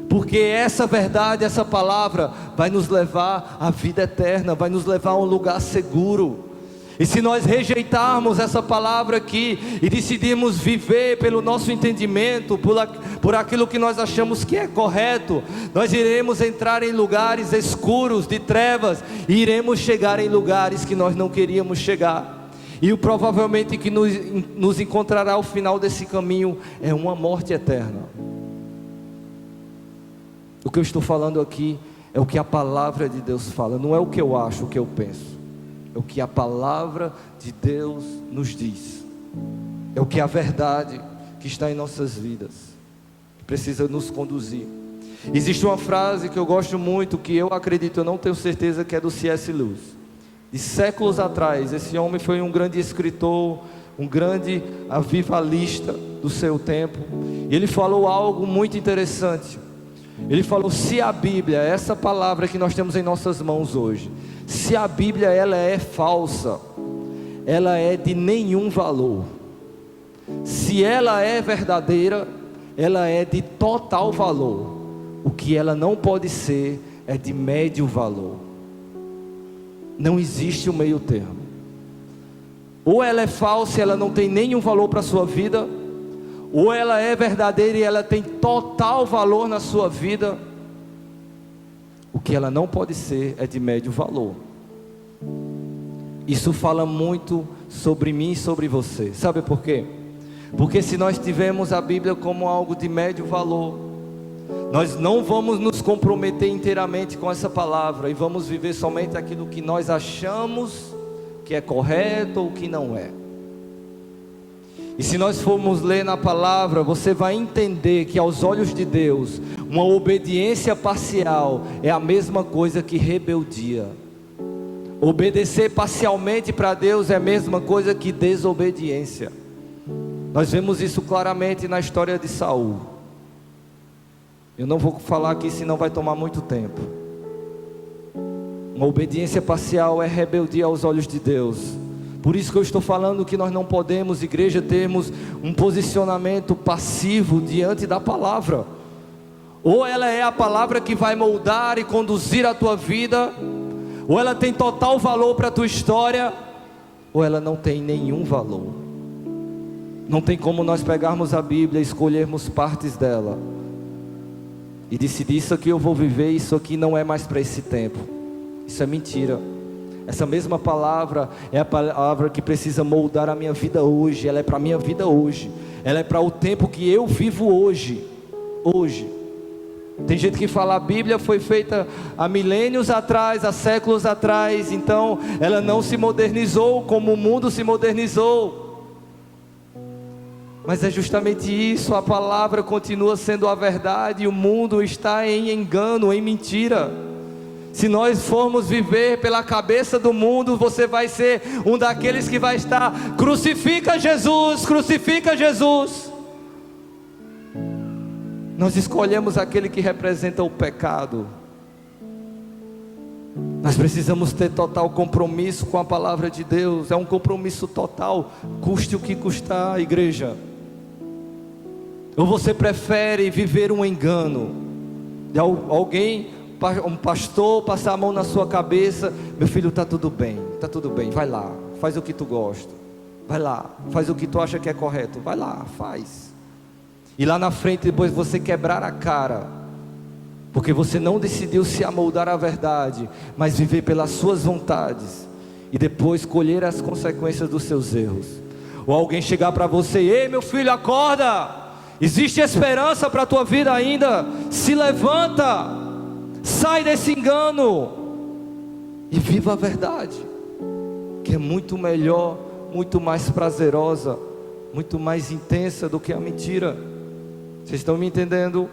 Porque essa verdade, essa palavra vai nos levar à vida eterna, vai nos levar a um lugar seguro. E se nós rejeitarmos essa palavra aqui e decidirmos viver pelo nosso entendimento, por aquilo que nós achamos que é correto, nós iremos entrar em lugares escuros, de trevas, e iremos chegar em lugares que nós não queríamos chegar. E provavelmente que nos encontrará ao final desse caminho é uma morte eterna. O que eu estou falando aqui é o que a palavra de Deus fala, não é o que eu acho, o que eu penso. É o que a palavra de Deus nos diz. É o que a verdade que está em nossas vidas, que precisa nos conduzir. Existe uma frase que eu gosto muito, que eu acredito, eu não tenho certeza, que é do C.S. Lewis. De séculos atrás, esse homem foi um grande escritor, um grande avivalista do seu tempo. E ele falou algo muito interessante. Ele falou: se a Bíblia, essa palavra que nós temos em nossas mãos hoje, se a Bíblia ela é falsa, ela é de nenhum valor. Se ela é verdadeira, ela é de total valor. O que ela não pode ser é de médio valor. Não existe o meio termo. Ou ela é falsa e ela não tem nenhum valor para a sua vida, ou ela é verdadeira e ela tem total valor na sua vida. O que ela não pode ser é de médio valor. Isso fala muito sobre mim e sobre você. Sabe por quê? Porque se nós tivermos a Bíblia como algo de médio valor, nós não vamos nos comprometer inteiramente com essa palavra e vamos viver somente aquilo que nós achamos que é correto ou que não é. E se nós formos ler na palavra, você vai entender que aos olhos de Deus, uma obediência parcial é a mesma coisa que rebeldia. Obedecer parcialmente para Deus é a mesma coisa que desobediência. Nós vemos isso claramente na história de Saul. Eu não vou falar aqui, senão vai tomar muito tempo. Uma obediência parcial é rebeldia aos olhos de Deus. Por isso que eu estou falando que nós não podemos, igreja, termos um posicionamento passivo diante da palavra. Ou ela é a palavra que vai moldar e conduzir a tua vida, ou ela tem total valor para a tua história, ou ela não tem nenhum valor. Não tem como nós pegarmos a Bíblia e escolhermos partes dela e decidir: isso aqui eu vou viver, isso aqui não é mais para esse tempo. Isso é mentira. Essa mesma palavra é a palavra que precisa moldar a minha vida hoje. Ela é para a minha vida hoje. Ela é para o tempo que eu vivo hoje. Hoje. Tem gente que fala: a Bíblia foi feita há milênios atrás, há séculos atrás, então ela não se modernizou como o mundo se modernizou. Mas é justamente isso, a palavra continua sendo a verdade e o mundo está em engano, em mentira. Se nós formos viver pela cabeça do mundo, você vai ser um daqueles que vai estar: crucifica Jesus, crucifica Jesus. Nós escolhemos aquele que representa o pecado. Nós precisamos ter total compromisso com a palavra de Deus. É um compromisso total, custe o que custar, igreja. Ou você prefere viver um engano de alguém, um pastor, passar a mão na sua cabeça: meu filho, está tudo bem, vai lá, faz o que tu gosta, vai lá, faz o que tu acha que é correto, vai lá, faz. E lá na frente depois você quebrar a cara, porque você não decidiu se amoldar à verdade, mas viver pelas suas vontades, e depois colher as consequências dos seus erros. Ou alguém chegar para você: ei meu filho, acorda, existe esperança para a tua vida ainda, se levanta, sai desse engano e viva a verdade, que é muito melhor, muito mais prazerosa, muito mais intensa do que a mentira. Vocês estão me entendendo?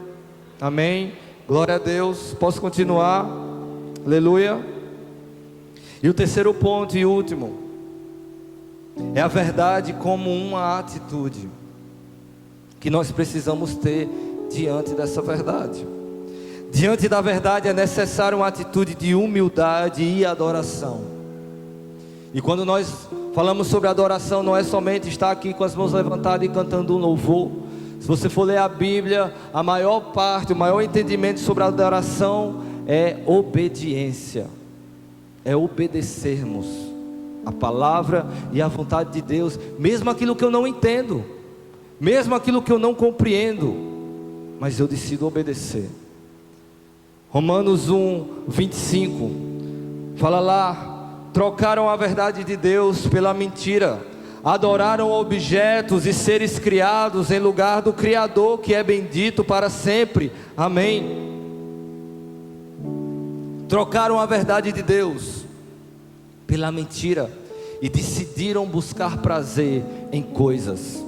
Amém? Glória a Deus. Posso continuar? Aleluia. E o terceiro ponto e último é a verdade como uma atitude que nós precisamos ter diante dessa verdade. Diante da verdade é necessário uma atitude de humildade e adoração. E quando nós falamos sobre adoração, não é somente estar aqui com as mãos levantadas e cantando um louvor. Se você for ler a Bíblia, a maior parte, o maior entendimento sobre a adoração é obediência. É obedecermos a palavra e a vontade de Deus, mesmo aquilo que eu não entendo, mesmo aquilo que eu não compreendo, mas eu decido obedecer. Romanos 1:25 fala lá: trocaram a verdade de Deus pela mentira, adoraram objetos e seres criados em lugar do Criador, que é bendito para sempre. Amém. trocaram a verdade de Deus pela mentira e decidiram buscar prazer em coisas.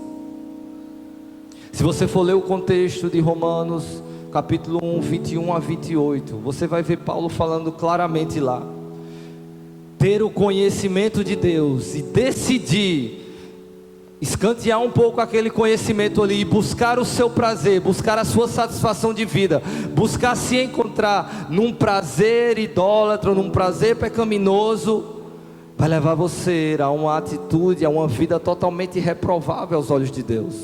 Se você for ler o contexto de Romanos, capítulo 1, 21 a 28, você vai ver Paulo falando claramente lá. Ter o conhecimento de Deus e decidir escantear um pouco aquele conhecimento ali e buscar o seu prazer, buscar a sua satisfação de vida, buscar se encontrar num prazer idólatra, num prazer pecaminoso, vai levar você a uma atitude, a uma vida totalmente reprovável aos olhos de Deus.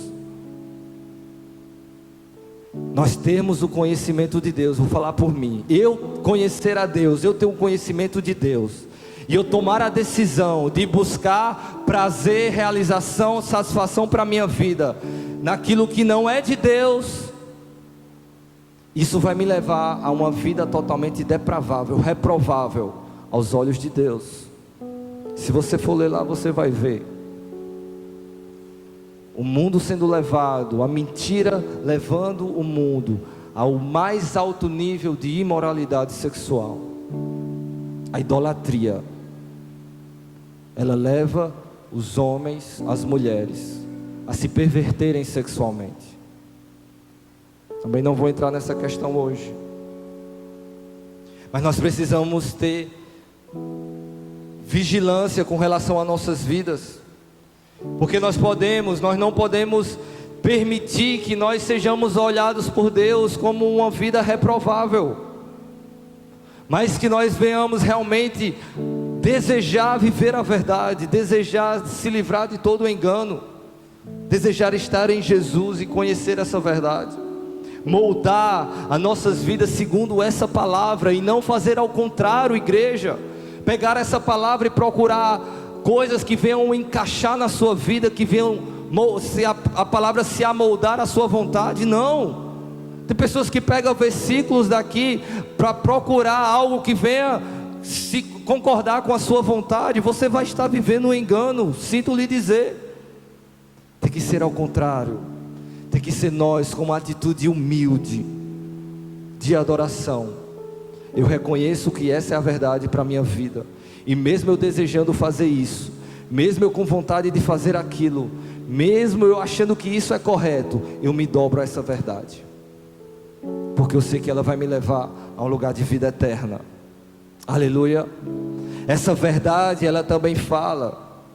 Nós temos o conhecimento de Deus, vou falar por mim, eu conhecer a Deus, eu tenho o conhecimento de Deus, e eu tomar a decisão de buscar prazer, realização, satisfação para a minha vida, naquilo que não é de Deus, isso vai me levar a uma vida totalmente depravável, reprovável aos olhos de Deus. Se você for ler lá, você vai ver o mundo sendo levado, a mentira levando o mundo ao mais alto nível de imoralidade sexual. A idolatria, ela leva os homens, as mulheres, a se perverterem sexualmente. Também não vou entrar nessa questão hoje, mas nós precisamos ter vigilância com relação às nossas vidas, porque nós não podemos permitir que nós sejamos olhados por Deus como uma vida reprovável, mas que nós venhamos realmente desejar viver a verdade, desejar se livrar de todo o engano, desejar estar em Jesus e conhecer essa verdade, moldar as nossas vidas segundo essa palavra e não fazer ao contrário, igreja. Pegar essa palavra e procurar coisas que venham encaixar na sua vida, que venham a palavra se amoldar à sua vontade. Não, tem pessoas que pegam versículos daqui para procurar algo que venha se concordar com a sua vontade. Você vai estar vivendo um engano, sinto lhe dizer. Tem que ser ao contrário, tem que ser nós com uma atitude humilde, de adoração. Eu reconheço que essa é a verdade para a minha vida, e mesmo eu desejando fazer isso, mesmo eu com vontade de fazer aquilo, mesmo eu achando que isso é correto, eu me dobro a essa verdade, porque eu sei que ela vai me levar a um lugar de vida eterna. Aleluia. Essa verdade, ela também fala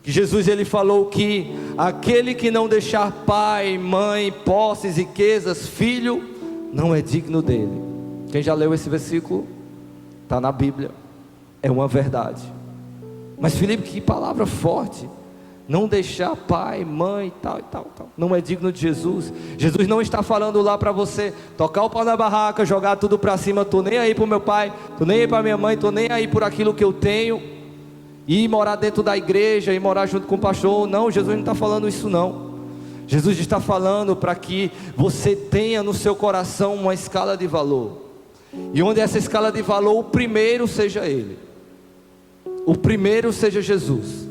que Jesus, ele falou que aquele que não deixar pai, mãe, posses, riquezas, filho, não é digno dele. Quem já leu esse versículo? Está na Bíblia, é uma verdade. Mas Filipe, que palavra forte. Não deixar pai, mãe, tal, não é digno de Jesus. Jesus não está falando lá para você tocar o pau na barraca, jogar tudo para cima. Estou nem aí para o meu pai, estou nem aí para minha mãe, estou nem aí por aquilo que eu tenho, e morar dentro da igreja, e morar junto com o pastor. Não, Jesus não está falando isso não. Jesus está falando para que você tenha no seu coração uma escala de valor, e onde essa escala de valor, o primeiro seja Ele, o primeiro seja Jesus.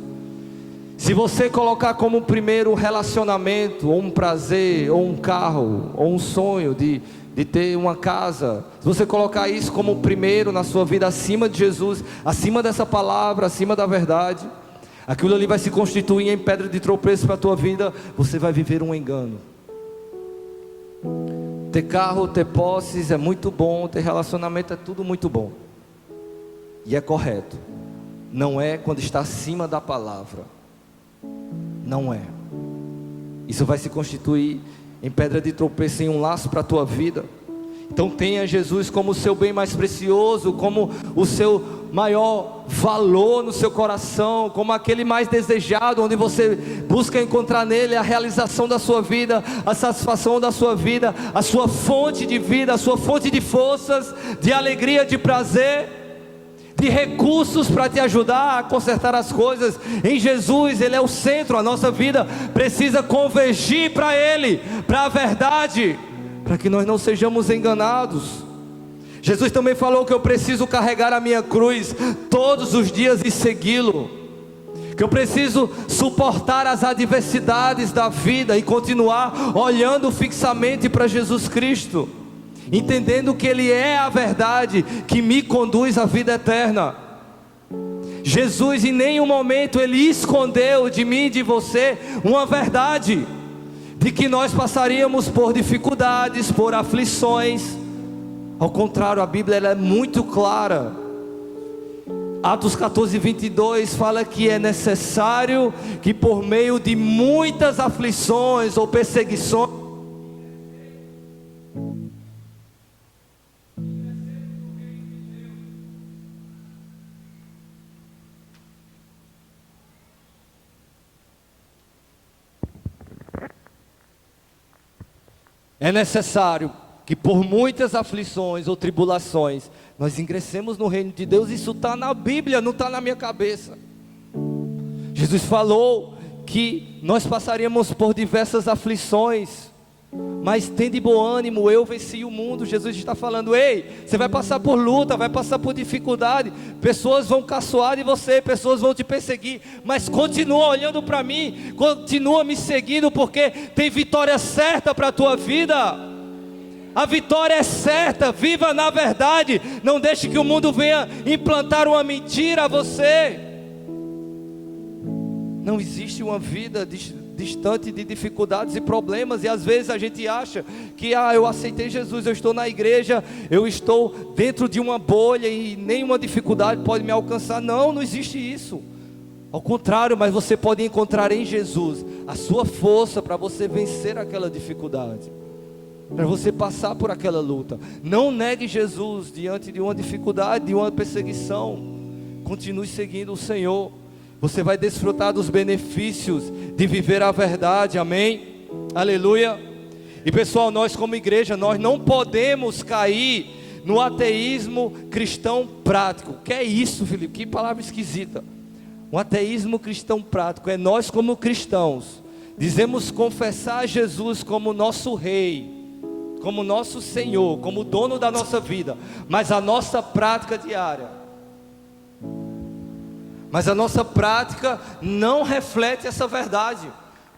Se você colocar como primeiro um relacionamento, ou um prazer, ou um carro, ou um sonho de ter uma casa, se você colocar isso como primeiro na sua vida, acima de Jesus, acima dessa palavra, acima da verdade, aquilo ali vai se constituir em pedra de tropeço para a tua vida. Você vai viver um engano. Ter carro, ter posses é muito bom, ter relacionamento é tudo muito bom, e é correto. Não é quando está acima da palavra, não é. Isso vai se constituir em pedra de tropeço, em um laço para a tua vida. Então tenha Jesus como o seu bem mais precioso, como o seu maior valor no seu coração, como aquele mais desejado, onde você busca encontrar nele a realização da sua vida, a satisfação da sua vida, a sua fonte de vida, a sua fonte de forças, de alegria, de prazer, de recursos para te ajudar a consertar as coisas. Em Jesus, Ele é o centro. A nossa vida precisa convergir para Ele, para a verdade, para que nós não sejamos enganados. Jesus também falou que eu preciso carregar a minha cruz todos os dias e segui-lo, que eu preciso suportar as adversidades da vida e continuar olhando fixamente para Jesus Cristo. entendendo que Ele é a verdade que me conduz à vida eterna. Jesus em nenhum momento Ele escondeu de mim e de você uma verdade, de que nós passaríamos por dificuldades, por aflições. Ao contrário, a Bíblia ela é muito clara. Atos 14:22 fala que é necessário que por meio de muitas aflições ou perseguições, é necessário que por muitas aflições ou tribulações nós ingressemos no reino de Deus. Isso está na Bíblia, não está na minha cabeça. Jesus falou que nós passaríamos por diversas aflições, mas tende bom ânimo, eu venci o mundo. Jesus está falando: ei, você vai passar por luta, vai passar por dificuldade, pessoas vão caçoar de você, pessoas vão te perseguir, mas continua olhando para mim, continua me seguindo, porque tem vitória certa para a tua vida. A vitória é certa, viva na verdade, não deixe que o mundo venha implantar uma mentira a você. Não existe uma vida distante de dificuldades e problemas, e às vezes a gente acha que eu aceitei Jesus, eu estou na igreja, eu estou dentro de uma bolha e nenhuma dificuldade pode me alcançar. Não, não existe isso. Ao contrário, mas você pode encontrar em Jesus a sua força para você vencer aquela dificuldade, para você passar por aquela luta. Não negue Jesus diante de uma dificuldade, de uma perseguição. Continue seguindo o Senhor. Você vai desfrutar dos benefícios de viver a verdade, amém? Aleluia. E pessoal, nós como igreja, nós não podemos cair no ateísmo cristão prático. Que é isso, Felipe? Que palavra esquisita. Um ateísmo cristão prático é nós como cristãos dizemos confessar Jesus como nosso Rei, como nosso Senhor, como dono da nossa vida, mas a nossa prática diária, não reflete essa verdade,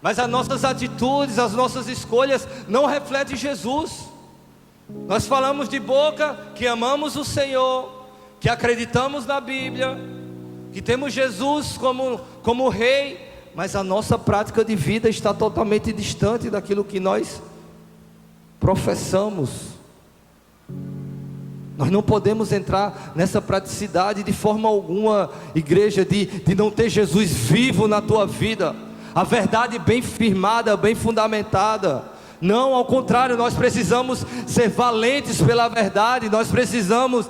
mas as nossas atitudes, as nossas escolhas não refletem Jesus. Nós falamos de boca que amamos o Senhor, que acreditamos na Bíblia, que temos Jesus como Rei, mas a nossa prática de vida está totalmente distante daquilo que nós professamos. Nós não podemos entrar nessa praticidade de forma alguma, igreja, de não ter Jesus vivo na tua vida, a verdade bem firmada, bem fundamentada. Não, ao contrário, nós precisamos ser valentes pela verdade, nós precisamos,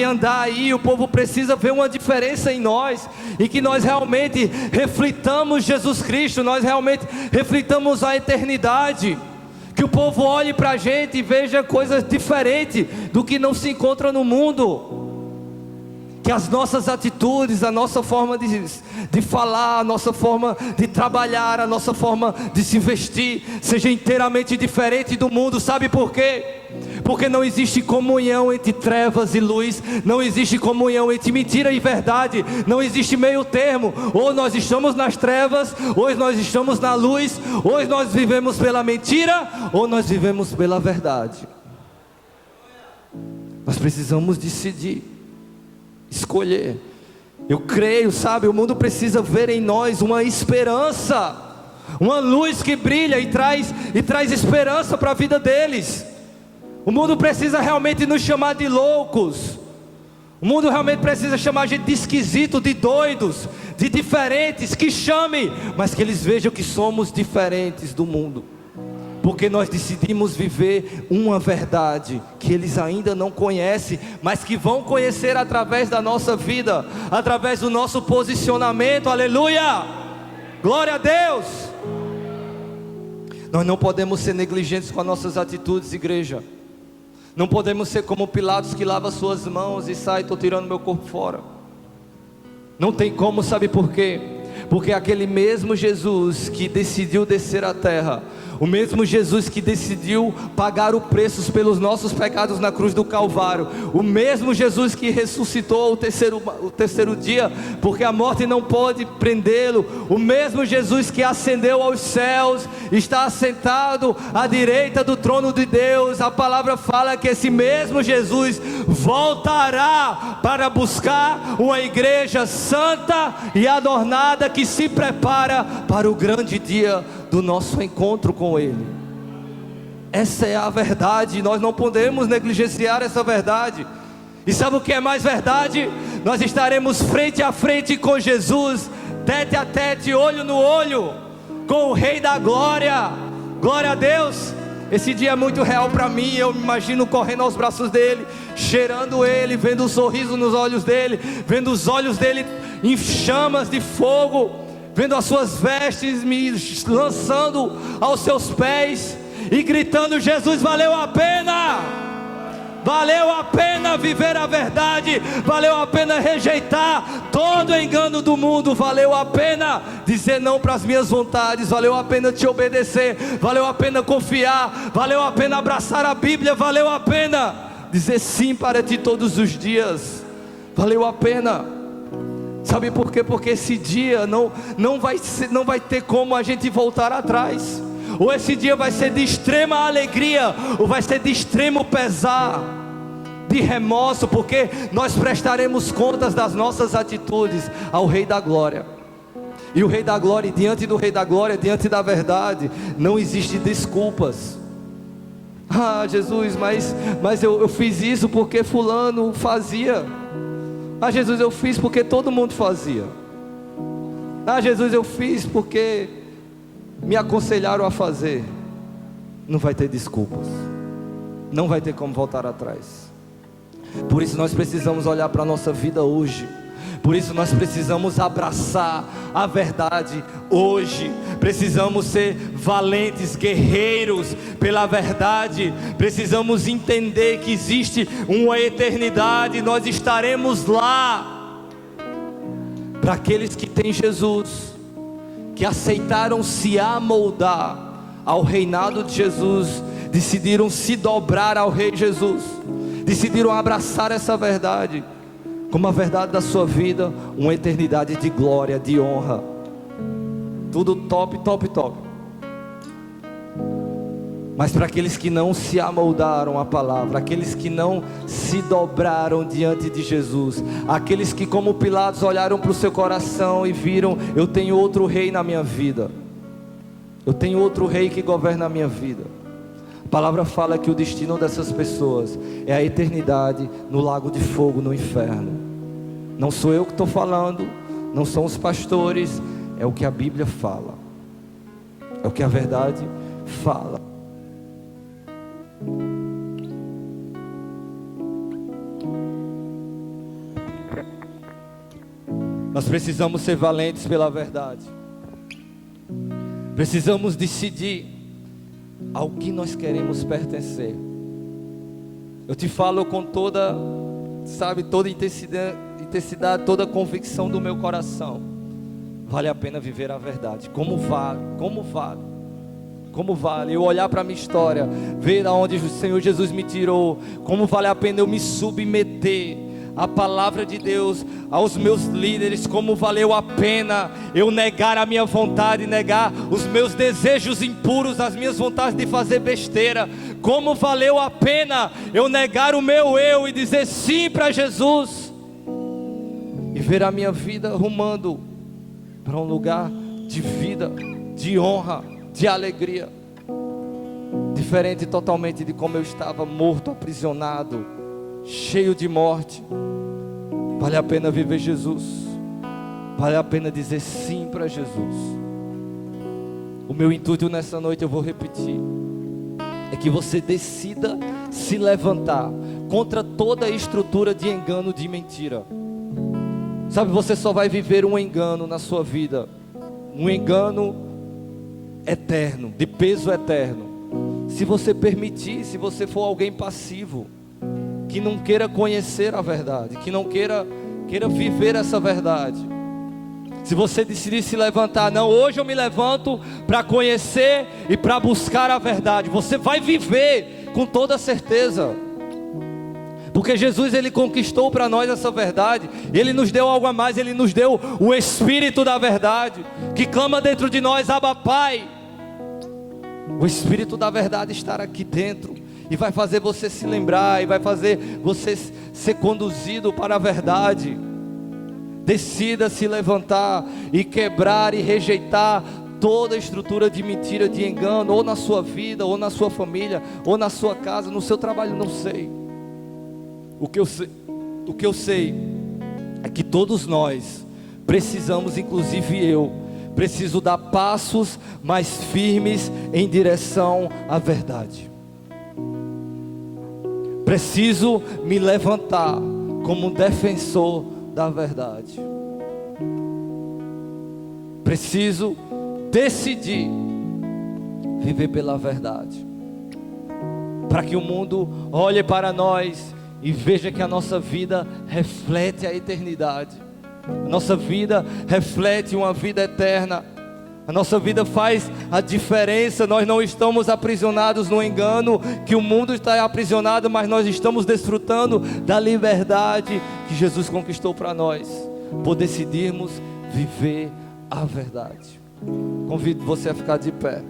andar aí, o povo precisa ver uma diferença em nós, e que nós realmente reflitamos Jesus Cristo, nós realmente reflitamos a eternidade. Que o povo olhe para a gente e veja coisas diferentes do que não se encontra no mundo. Que as nossas atitudes, a nossa forma de falar, a nossa forma de trabalhar, a nossa forma de se vestir seja inteiramente diferente do mundo. Sabe por quê? Porque não existe comunhão entre trevas e luz, não existe comunhão entre mentira e verdade, não existe meio termo. Ou nós estamos nas trevas, ou nós estamos na luz, ou nós vivemos pela mentira, ou nós vivemos pela verdade. Nós precisamos decidir, escolher. Eu creio, o mundo precisa ver em nós uma esperança, uma luz que brilha e traz esperança para a vida deles. O mundo precisa realmente nos chamar de loucos. O mundo realmente precisa chamar a gente de esquisito, de doidos, de diferentes. Que chame, mas que eles vejam que somos diferentes do mundo, porque nós decidimos viver uma verdade que eles ainda não conhecem, mas que vão conhecer através da nossa vida, através do nosso posicionamento. Aleluia, glória a Deus. Nós não podemos ser negligentes com as nossas atitudes, igreja. Não podemos ser como Pilatos, que lava suas mãos e sai: estou tirando meu corpo fora. Não tem como, sabe por quê? Porque aquele mesmo Jesus que decidiu descer à terra, o mesmo Jesus que decidiu pagar o preço pelos nossos pecados na cruz do Calvário, o mesmo Jesus que ressuscitou o terceiro dia, porque a morte não pode prendê-lo, o mesmo Jesus que ascendeu aos céus, está assentado à direita do trono de Deus. A palavra fala que esse mesmo Jesus voltará para buscar uma igreja santa e adornada, que se prepara para o grande dia do nosso encontro com Ele. Essa é a verdade, nós não podemos negligenciar essa verdade. E sabe o que é mais verdade? Nós estaremos frente a frente com Jesus, tete a tete, olho no olho, com o Rei da Glória. Glória a Deus. Esse dia é muito real para mim. Eu me imagino correndo aos braços dele, cheirando ele, vendo o sorriso nos olhos dele, vendo os olhos dele em chamas de fogo, vendo as suas vestes me lançando aos seus pés e gritando: Jesus, valeu a pena! Valeu a pena viver a verdade, valeu a pena rejeitar todo engano do mundo, valeu a pena dizer não para as minhas vontades, valeu a pena te obedecer, valeu a pena confiar, valeu a pena abraçar a Bíblia, valeu a pena dizer sim para ti todos os dias, valeu a pena. Sabe por quê? Porque esse dia não vai ter como a gente voltar atrás. Ou esse dia vai ser de extrema alegria, ou vai ser de extremo pesar, de remorso, porque nós prestaremos contas das nossas atitudes ao Rei da Glória. E o Rei da Glória, diante do Rei da Glória, diante da verdade, não existe desculpas. Ah, Jesus, mas eu fiz isso porque fulano fazia. Ah, Jesus, eu fiz porque todo mundo fazia. Ah, Jesus, eu fiz porque me aconselharam a fazer. Não vai ter desculpas, não vai ter como voltar atrás. Por isso nós precisamos olhar para a nossa vida hoje. Por isso nós precisamos abraçar a verdade hoje. Precisamos ser valentes, guerreiros pela verdade. Precisamos entender que existe uma eternidade. Nós estaremos lá. Para aqueles que têm Jesus, que aceitaram se amoldar ao reinado de Jesus, decidiram se dobrar ao Rei Jesus, decidiram abraçar essa verdade como a verdade da sua vida, uma eternidade de glória, de honra, tudo top, top, top. Mas para aqueles que não se amoldaram à palavra, aqueles que não se dobraram diante de Jesus, aqueles que como Pilatos olharam para o seu coração e viram: eu tenho outro rei na minha vida, eu tenho outro rei que governa a minha vida. A palavra fala que o destino dessas pessoas é a eternidade no lago de fogo, no inferno. Não sou eu que estou falando, não são os pastores, é o que a Bíblia fala, é o que a verdade fala. Nós precisamos ser valentes pela verdade. Precisamos decidir ao que nós queremos pertencer. Eu te falo com toda intensidade, toda convicção do meu coração. Vale a pena viver a verdade. Como vale eu olhar para a minha história, ver aonde o Senhor Jesus me tirou. Como vale a pena eu me submeter à palavra de Deus, aos meus líderes. Como valeu a pena eu negar a minha vontade, negar os meus desejos impuros, as minhas vontades de fazer besteira. Como valeu a pena eu negar o meu eu e dizer sim para Jesus, e ver a minha vida rumando para um lugar de vida, de honra, de alegria, diferente totalmente de como eu estava, morto, aprisionado, cheio de morte. Vale a pena viver Jesus, vale a pena dizer sim para Jesus. O meu intuito nessa noite, eu vou repetir, é que você decida se levantar contra toda a estrutura de engano, de mentira. Sabe, você só vai viver um engano na sua vida, um engano eterno, de peso eterno, se você permitir, se você for alguém passivo, que não queira conhecer a verdade, que não queira viver essa verdade. Se você decidir se levantar, não, hoje eu me levanto para conhecer e para buscar a verdade, você vai viver com toda certeza. Porque Jesus, Ele conquistou para nós essa verdade. Ele nos deu algo a mais. Ele nos deu o Espírito da verdade, que clama dentro de nós: Abba, Pai. O Espírito da verdade estará aqui dentro, e vai fazer você se lembrar, e vai fazer você ser conduzido para a verdade. Decida se levantar e quebrar e rejeitar toda a estrutura de mentira, de engano, ou na sua vida, ou na sua família, ou na sua casa, no seu trabalho, não sei. O que eu sei é que todos nós precisamos, inclusive eu, preciso dar passos mais firmes em direção à verdade. Preciso me levantar como um defensor da verdade. Preciso decidir viver pela verdade, para que o mundo olhe para nós e veja que a nossa vida reflete a eternidade. A nossa vida reflete uma vida eterna. A nossa vida faz a diferença. Nós não estamos aprisionados no engano que o mundo está aprisionado, mas nós estamos desfrutando da liberdade que Jesus conquistou para nós, por decidirmos viver a verdade. Convido você a ficar de pé.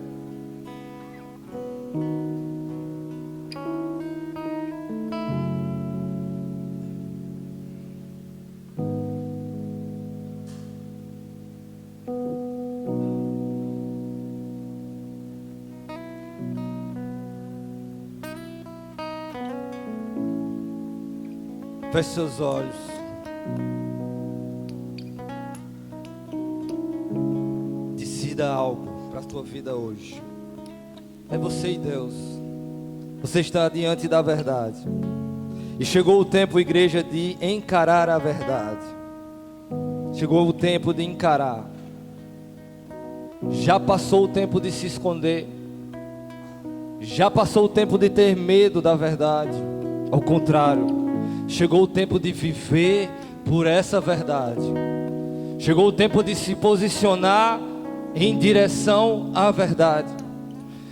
Feche seus olhos. Decida algo para a tua vida hoje. É você e Deus. Você está diante da verdade. E chegou o tempo, igreja, de encarar a verdade. Chegou o tempo de encarar. Já passou o tempo de se esconder. Já passou o tempo de ter medo da verdade. Ao contrário, chegou o tempo de viver por essa verdade. Chegou o tempo de se posicionar em direção à verdade.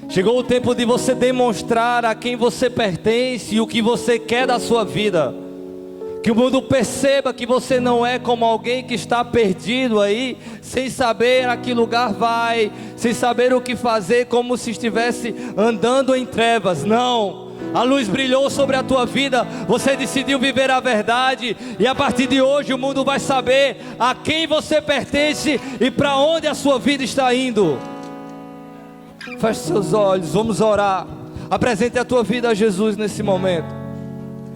Chegou o tempo de você demonstrar a quem você pertence e o que você quer da sua vida. Que o mundo perceba que você não é como alguém que está perdido aí, sem saber a que lugar vai, sem saber o que fazer, como se estivesse andando em trevas. Não. A luz brilhou sobre a tua vida, você decidiu viver a verdade, e a partir de hoje o mundo vai saber a quem você pertence e para onde a sua vida está indo. Feche seus olhos, vamos orar. Apresente a tua vida a Jesus nesse momento.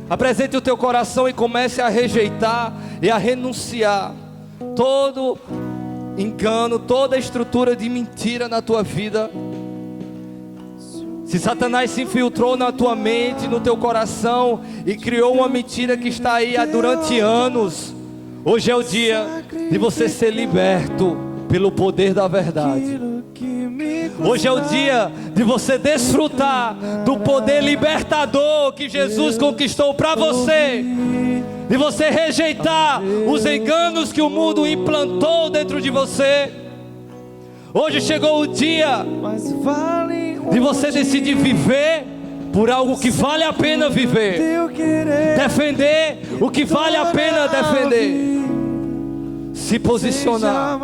Apresente o teu coração e comece a rejeitar e a renunciar todo engano, toda estrutura de mentira na tua vida. Se Satanás se infiltrou na tua mente, no teu coração e criou uma mentira que está aí há durante anos, hoje é o dia de você ser liberto pelo poder da verdade. Hoje é o dia de você desfrutar do poder libertador que Jesus conquistou para você, de você rejeitar os enganos que o mundo implantou dentro de você. Hoje chegou o dia de você decidir viver por algo que vale a pena viver, defender o que vale a pena defender, se posicionar,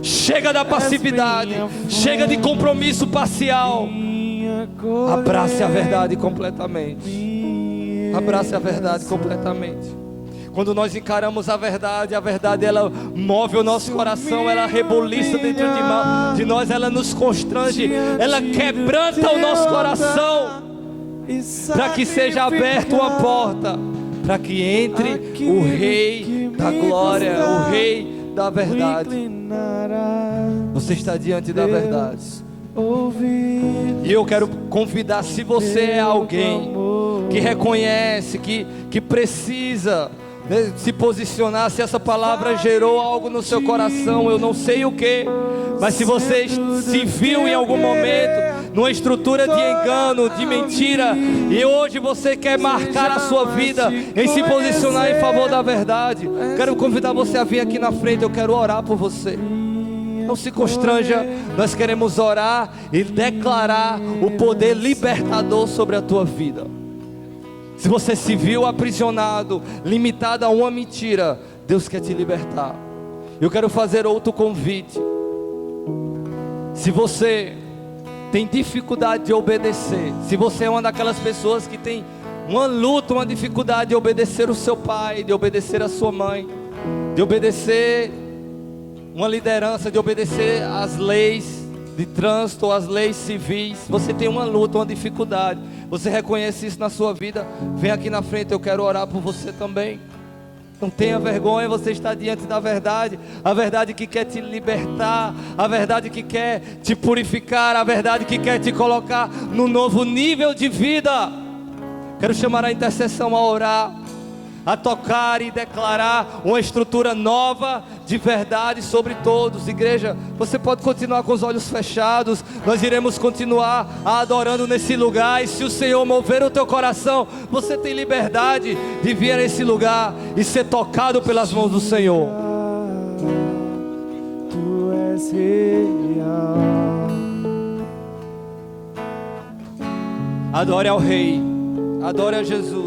chega da passividade, chega de compromisso parcial, abrace a verdade completamente, abrace a verdade completamente. Quando nós encaramos a verdade ela move o nosso coração, ela reboliça dentro de nós, ela nos constrange, ela quebranta o nosso coração, para que seja aberta uma porta, para que entre o Rei da Glória, o Rei da verdade. Você está diante da verdade. E eu quero convidar, se você é alguém que reconhece, que precisa se posicionar, se essa palavra gerou algo no seu coração, eu não sei o que, mas se você se viu em algum momento numa estrutura de engano, de mentira, e hoje você quer marcar a sua vida em se posicionar em favor da verdade, quero convidar você a vir aqui na frente, eu quero orar por você. Não se constranja, nós queremos orar e declarar o poder libertador sobre a tua vida. Se você se viu aprisionado, limitado a uma mentira, Deus quer te libertar. Eu quero fazer outro convite. Se você tem dificuldade de obedecer, se você é uma daquelas pessoas que tem uma luta, uma dificuldade de obedecer o seu pai, de obedecer a sua mãe, de obedecer uma liderança, de obedecer às leis de trânsito, às leis civis, você tem uma luta, uma dificuldade, você reconhece isso na sua vida, vem aqui na frente, eu quero orar por você também. Não tenha vergonha, você está diante da verdade, a verdade que quer te libertar, a verdade que quer te purificar, a verdade que quer te colocar num novo nível de vida. Quero chamar a intercessão a orar, a tocar e declarar uma estrutura nova de verdade sobre todos. Igreja, você pode continuar com os olhos fechados, nós iremos continuar adorando nesse lugar, e se o Senhor mover o teu coração, você tem liberdade de vir a esse lugar e ser tocado pelas mãos do Senhor. Tu és real. Adore ao Rei, adore a Jesus.